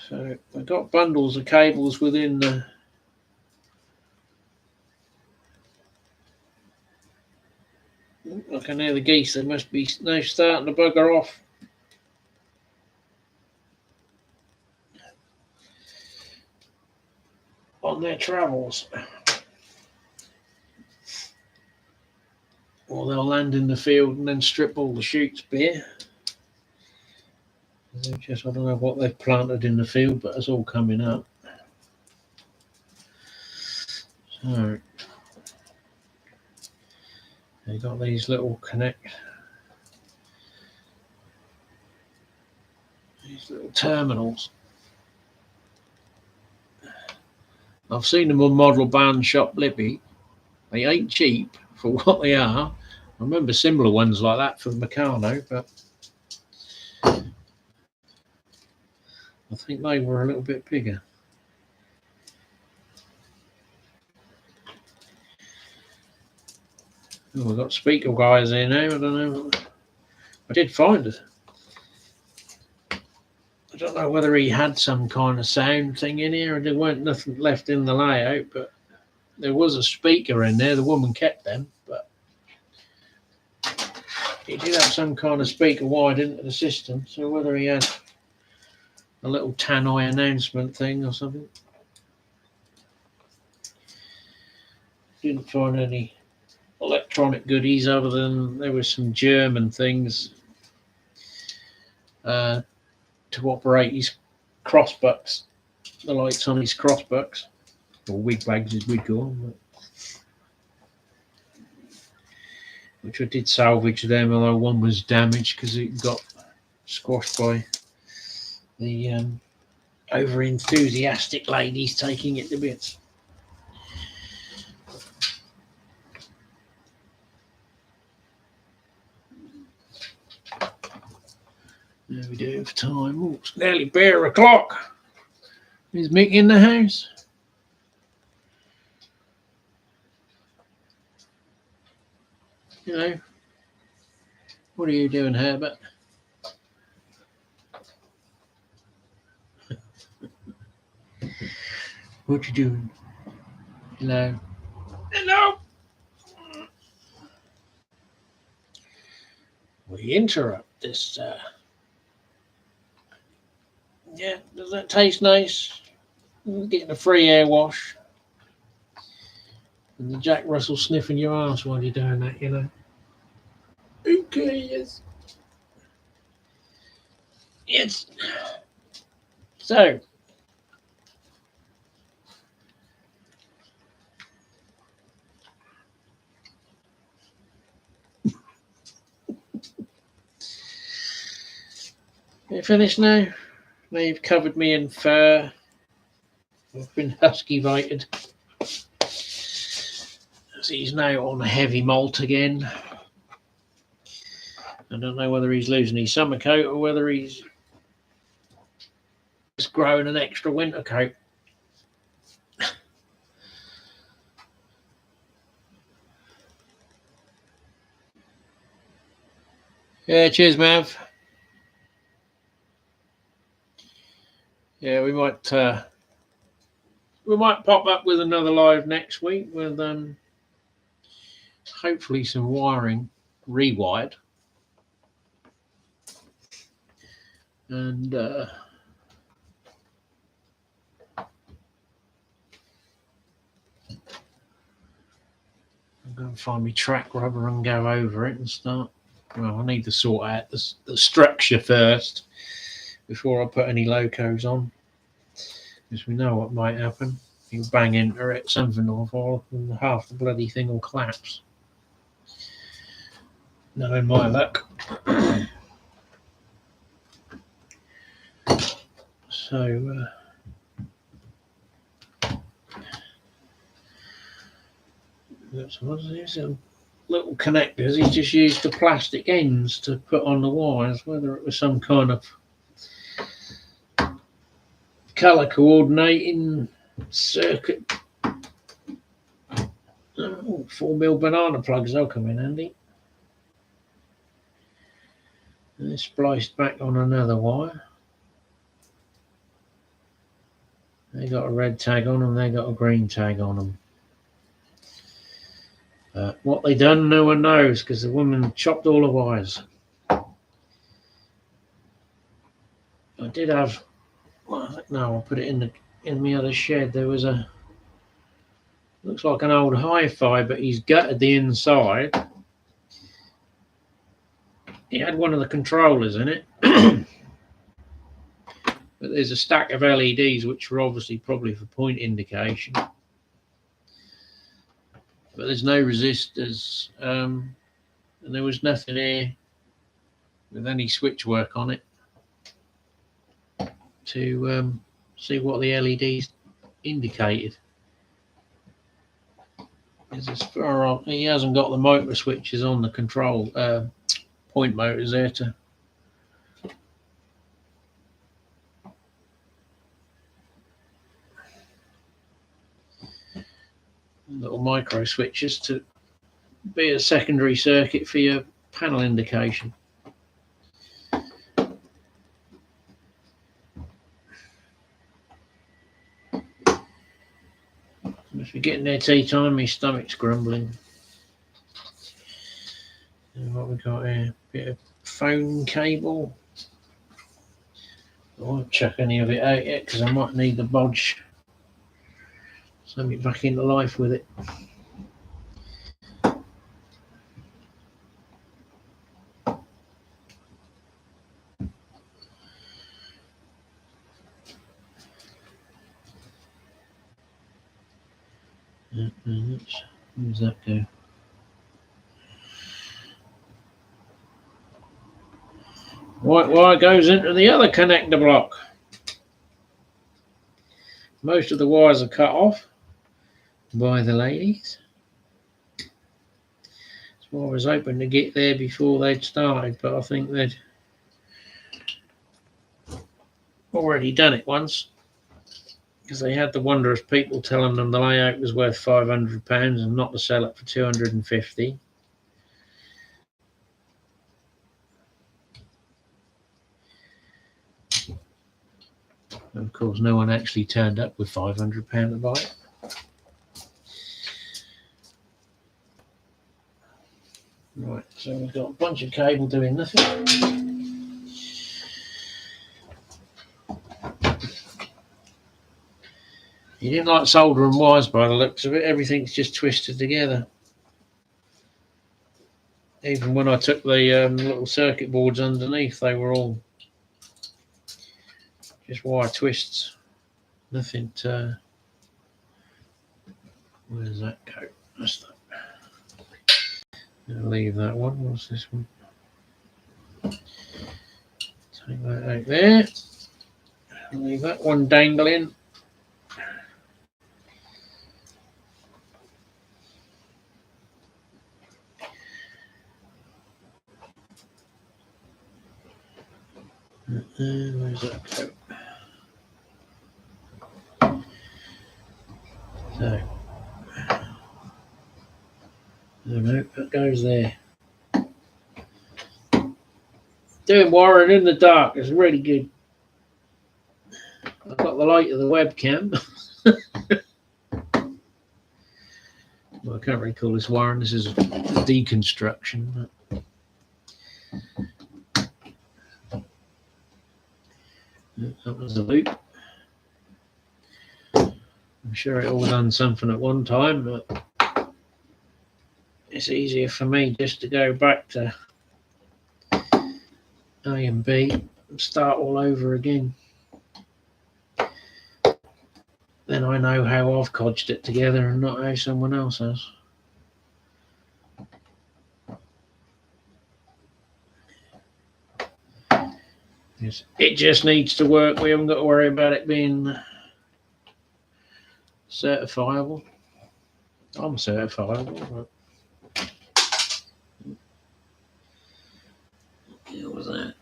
So I've got bundles of cables within the. I can hear the geese. They must be now starting to bugger off. On their travels. Or they'll land in the field and then strip all the shoots bare. I don't know what they've planted in the field, but it's all coming up. So they've got these little these little terminals. I've seen them on Model Band Shop Libby. They ain't cheap for what they are. I remember similar ones like that for the Meccano, but I think they were a little bit bigger. Oh, we've got speaker guys here now. I don't know. I did find it. I don't know whether he had some kind of sound thing in here, or there weren't nothing left in the layout, but there was a speaker in there. The woman kept them, but he did have some kind of speaker wired into the system. So whether he had a little tannoy announcement thing or something. Didn't find any electronic goodies other than there were some German things to operate his crossbucks, the lights on his crossbucks, or wigbags as we'd call them, which I did salvage them, although one was damaged because it got squashed by the over enthusiastic ladies taking it to bits. There we do for time. Oh, it's nearly bear o'clock. Is Mick in the house? You know, what are you doing, Herbert? What you doing? Hello. Hello. We interrupt this. Yeah, does that taste nice? Getting a free air wash. And the Jack Russell sniffing your ass while you're doing that, you know. Okay, yes. Yes. So. You finished now? Now you've covered me in fur. I've been husky-vited. So he's now on heavy malt again. I don't know whether he's losing his summer coat or whether he's just growing an extra winter coat. Yeah, cheers, Mav. Yeah, we might pop up with another live next week with hopefully some wiring rewired and I've I'll find my track rubber and go over it and start. Well, I need to sort out the structure first before I put any locos on, because we know what might happen. You bang into it, something will fall, and half the bloody thing will collapse. Knowing my luck. So, what is this? Little connectors. He's just used the plastic ends to put on the wires, whether it was some kind of colour coordinating circuit. Oh, 4mm banana plugs, they'll come in handy. And they're spliced back on another wire. They got a red tag on them, they got a green tag on them. What they done, no one knows, because the woman chopped all the wires. I did have, well, no, I'll put it in the other shed. There was a, looks like an old hi-fi, but he's gutted the inside. He had one of the controllers in it. But there's a stack of LEDs which were obviously probably for point indication. But there's no resistors, and there was nothing here with any switch work on it to see what the LEDs indicated. Because as far as he hasn't got the motor switches on the control point motors there to little micro switches to be a secondary circuit for your panel indication. If you're getting there tea time, my stomach's grumbling. And what we got here? Bit of phone cable. I won't chuck any of it out yet because I might need the bodge. Something back into life with it. Where's that go? White wire goes into the other connector block. Most of the wires are cut off by the ladies. So I was hoping to get there before they'd started, but I think they'd already done it once, because they had the wondrous people telling them the layout was worth £500 and not to sell it for 250. And of course, no one actually turned up with £500 to buy it. Right, so we've got a bunch of cable doing nothing. You didn't like soldering wires by the looks of it. Everything's just twisted together. Even when I took the little circuit boards underneath, they were all just wire twists. Nothing to... Where does that go? That's that. I'll leave that one. What's this one? Take that out there. I'll leave that one dangling. Where's that go? So, no, that goes there. Doing wiring in the dark is really good. I've got the light of the webcam. Well, I can't really call this wiring. This is a deconstruction. That was the loop. I'm sure it all done something at one time, but it's easier for me just to go back to A and B and start all over again. Then I know how I've codged it together and not how someone else has. Yes, it just needs to work. We haven't got to worry about it being certifiable. I'm certifiable. What was that?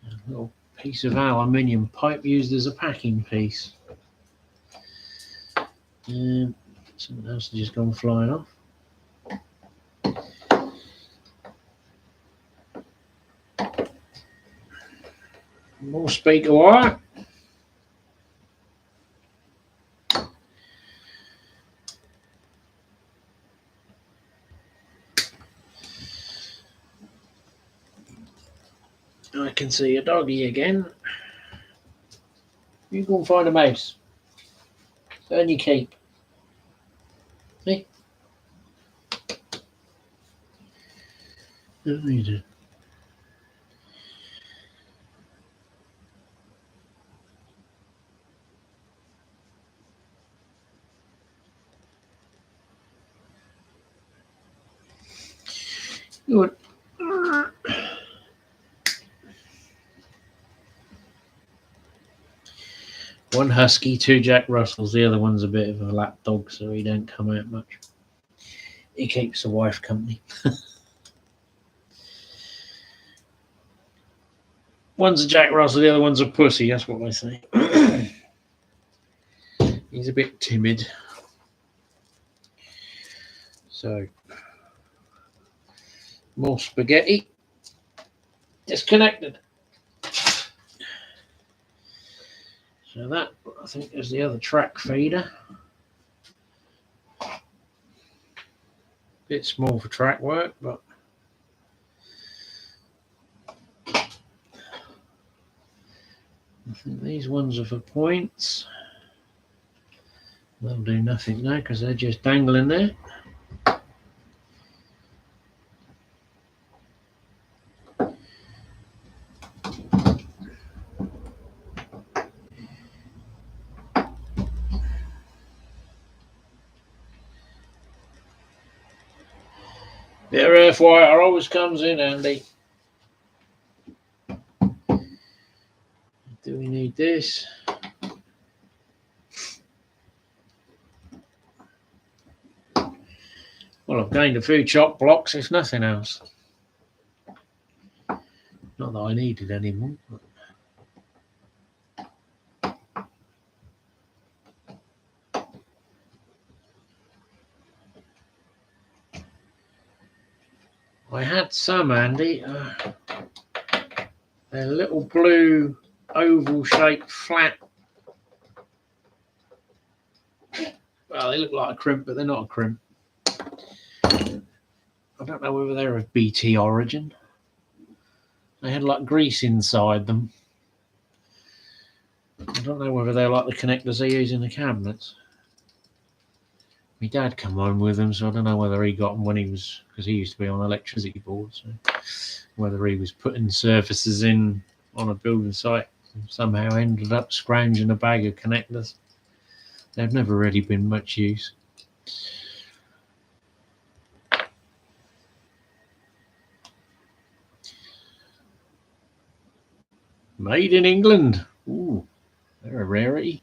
A little piece of aluminium pipe used as a packing piece. Something else has just gone flying off. More speaker wire. I can see a doggy again. You go and find a mouse. Turn your keep. See? Don't need it. Good. One husky, 2 Jack Russells. The other one's a bit of a lap dog, so he don't come out much. He keeps the wife company. One's a Jack Russell, the other one's a pussy. That's what I say. He's a bit timid. So, more spaghetti. Disconnected. So that, I think, is the other track feeder. Bit small for track work, but I think these ones are for points. They'll do nothing now because they're just dangling there. Bit of earth wire always comes in handy. Do we need this? Well, I've gained a few chop blocks, if nothing else. Not that I needed any more. I had some, Andy. They're little blue oval-shaped flat. Well, they look like a crimp, but they're not a crimp. I don't know whether they're of BT origin. They had like grease inside them. I don't know whether they're like the connectors they use in the cabinets. My dad come home with them, so I don't know whether he got them when he was, because he used to be on electricity board, so whether he was putting surfaces in on a building site and somehow ended up scrounging a bag of connectors. They've never really been much use. Made in England. Ooh, they're a rarity.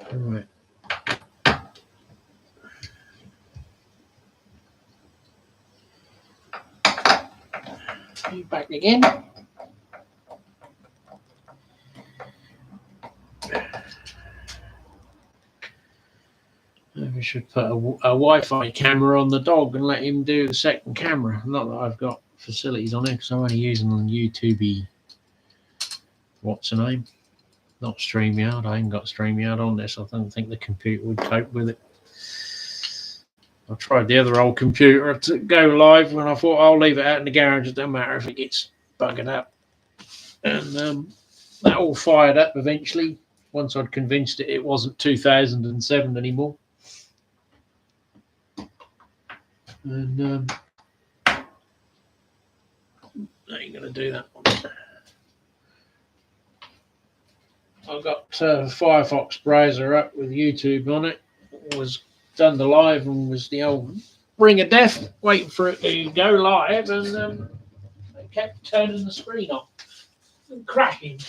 All right. You back again. We should put a Wi-Fi camera on the dog and let him do the second camera. Not that I've got facilities on it because I'm only using on YouTube. What's the name? Not StreamYard. I ain't got StreamYard on this. I don't think the computer would cope with it. I tried the other old computer to go live when I thought I'll leave it out in the garage. It doesn't matter if it gets buggered up. And that all fired up eventually once I'd convinced it wasn't 2007 anymore. And I ain't going to do that one. I've got Firefox browser up with YouTube on it. Was done the live and was the old ring of death, waiting for it to go live, and it kept turning the screen off and crashing.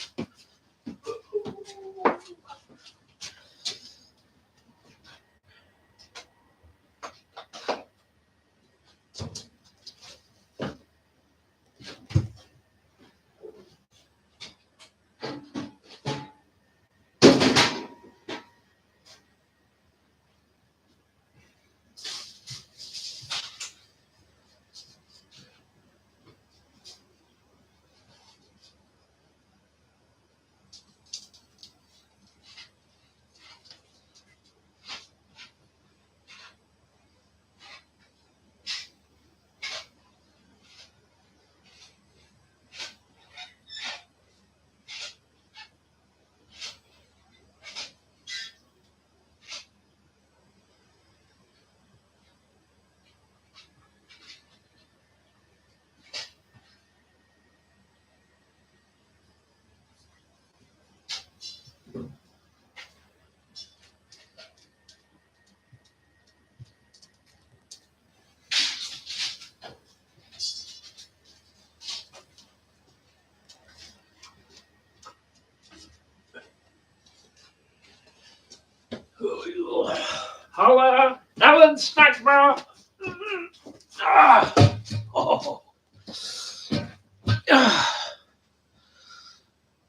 Hello, Alan Snackbar.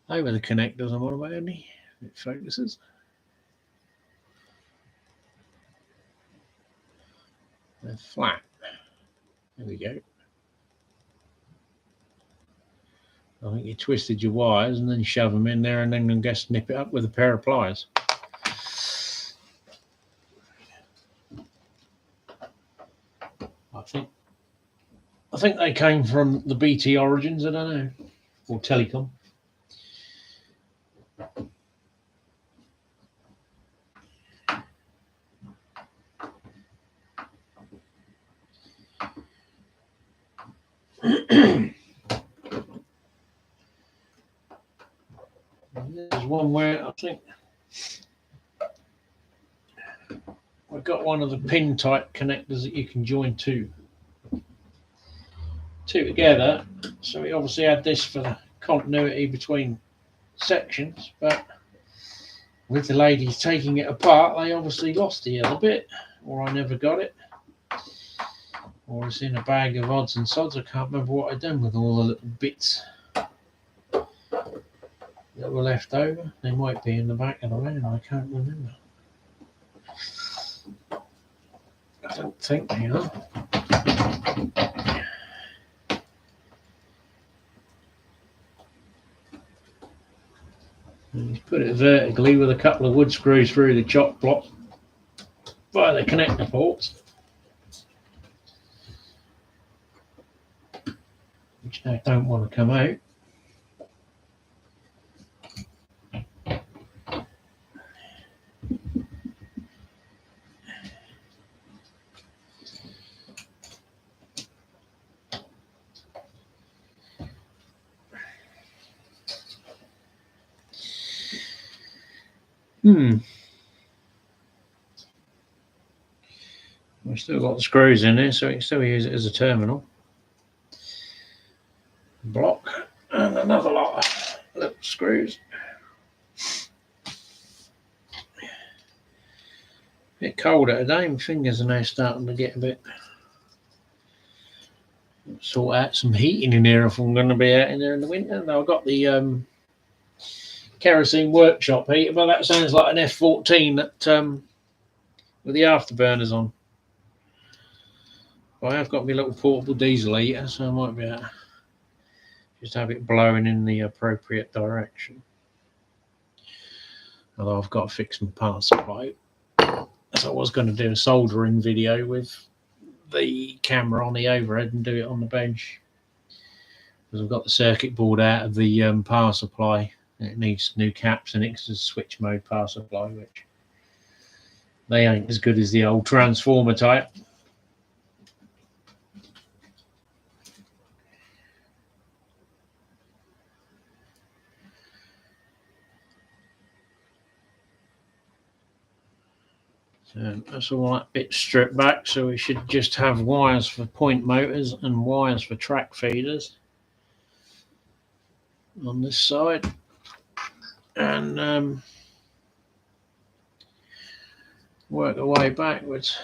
Over the connectors I'm on about only. It focuses. They're flat. There we go. I think you twisted your wires and then shove them in there and then just snip it up with a pair of pliers. I think they came from the BT Origins, I don't know, or Telecom. There's one where I think I've got one of the pin type connectors that you can join two together. So we obviously had this for the continuity between sections, but with the ladies taking it apart, they obviously lost the other bit, or I never got it, or it's in a bag of odds and sods. I can't remember what I'd done with all the little bits that were left over. They might be in the back of the van, I can't remember. I don't think they are. And he's put it vertically with a couple of wood screws through the chop block via the connector ports, which they don't want to come out. We've still got the screws in there, so we can still use it as a terminal block, and another lot of little screws. A bit colder today, my fingers are now starting to get a bit. Sort out some heating in here if I'm going to be out in there in the winter. Now I've got the kerosene workshop heater, but that sounds like an F14 that with the afterburners on. Well, I have got my little portable diesel heater, so I might be able to just have it blowing in the appropriate direction. Although I've got to fix my power supply. So I was going to do a soldering video with the camera on the overhead and do it on the bench. because I've got the circuit board out of the power supply. It needs new caps in it because it's a switch mode power supply, which they ain't as good as the old transformer type. So that's all that bit stripped back, so we should just have wires for point motors and wires for track feeders on this side. And work our way backwards.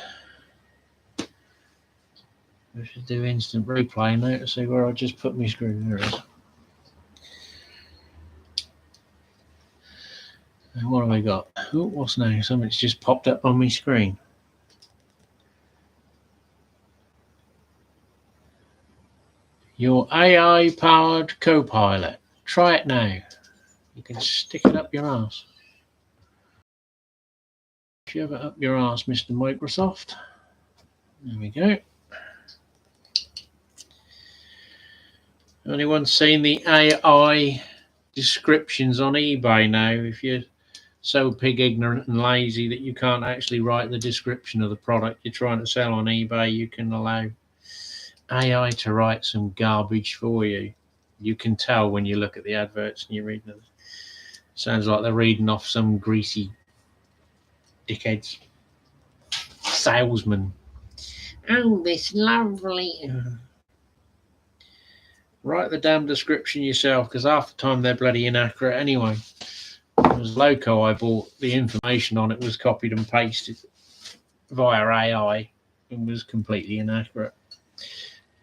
We should do instant replay now to see where I just put my screw. There it is. And what have we got? Oh, what's now? Something's just popped up on my screen. Your AI powered co-pilot. Try it now. You can stick it up your ass. Shove it up your ass, Mr. Microsoft. There we go. Anyone seen the AI descriptions on eBay now? If you're so pig ignorant and lazy that you can't actually write the description of the product you're trying to sell on eBay, you can allow AI to write some garbage for you. You can tell when you look at the adverts and you're reading them. Sounds like they're reading off some greasy dickheads salesman. Oh, this lovely. Write the damn description yourself, because half the time they're bloody inaccurate anyway. It was Loco I bought. The information on it was copied and pasted via AI and was completely inaccurate.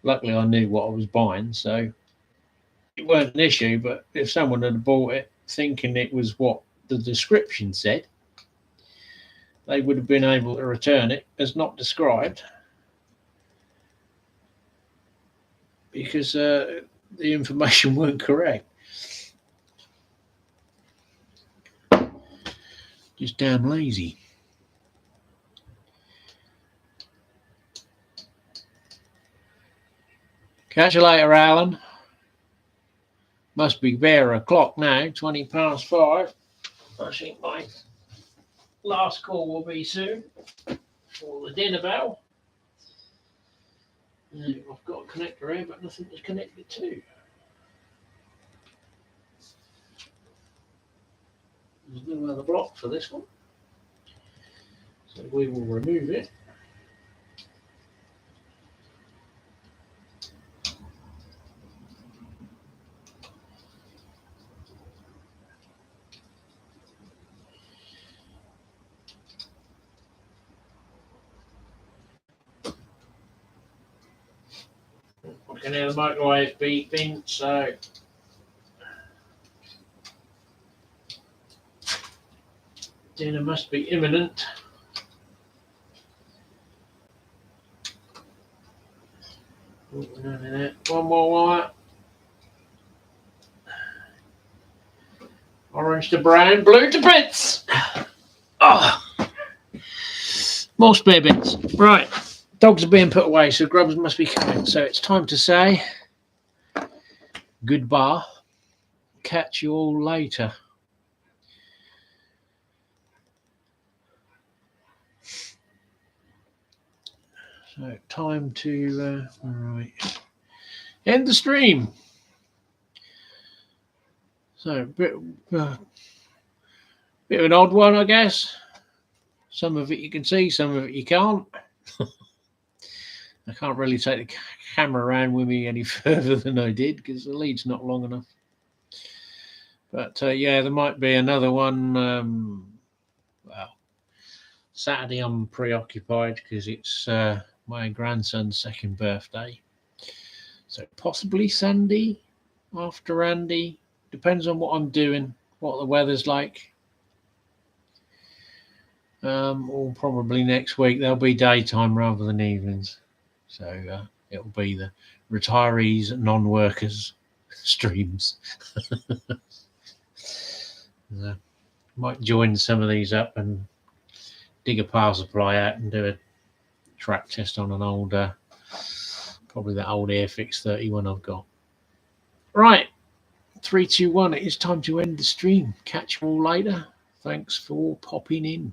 Luckily, I knew what I was buying, so it weren't an issue. But if someone had bought it thinking it was what the description said, they would have been able to return it as not described, because the information weren't correct. Just damn lazy. Catch you later, Alan. Must be bare o'clock now, 20 past 5. I think my last call will be soon for the dinner bell. I've got a connector here, but nothing to connect it to. There's no other block for this one, so we will remove it. I can hear the motorway beeping, so dinner must be imminent. One more wire. Orange to brown, blue to bits. Oh, more spare bits. Right, dogs are being put away, so grubs must be coming. So it's time to say goodbye. Catch you all later. So time to end the stream. So bit of an odd one, I guess. Some of it you can see, some of it you can't. I can't really take the camera around with me any further than I did because the lead's not long enough. But yeah, there might be another one. Well, Saturday I'm preoccupied because it's my grandson's 2nd birthday. So possibly Sunday after Andy. Depends on what I'm doing, what the weather's like. Or probably next week there'll be daytime rather than evenings. So it'll be the retirees, non-workers streams. Might join some of these up and dig a power supply out and do a track test on an older, probably the old Airfix 31 I've got. Right, 3, 2, 1. It is time to end the stream. Catch you all later. Thanks for popping in.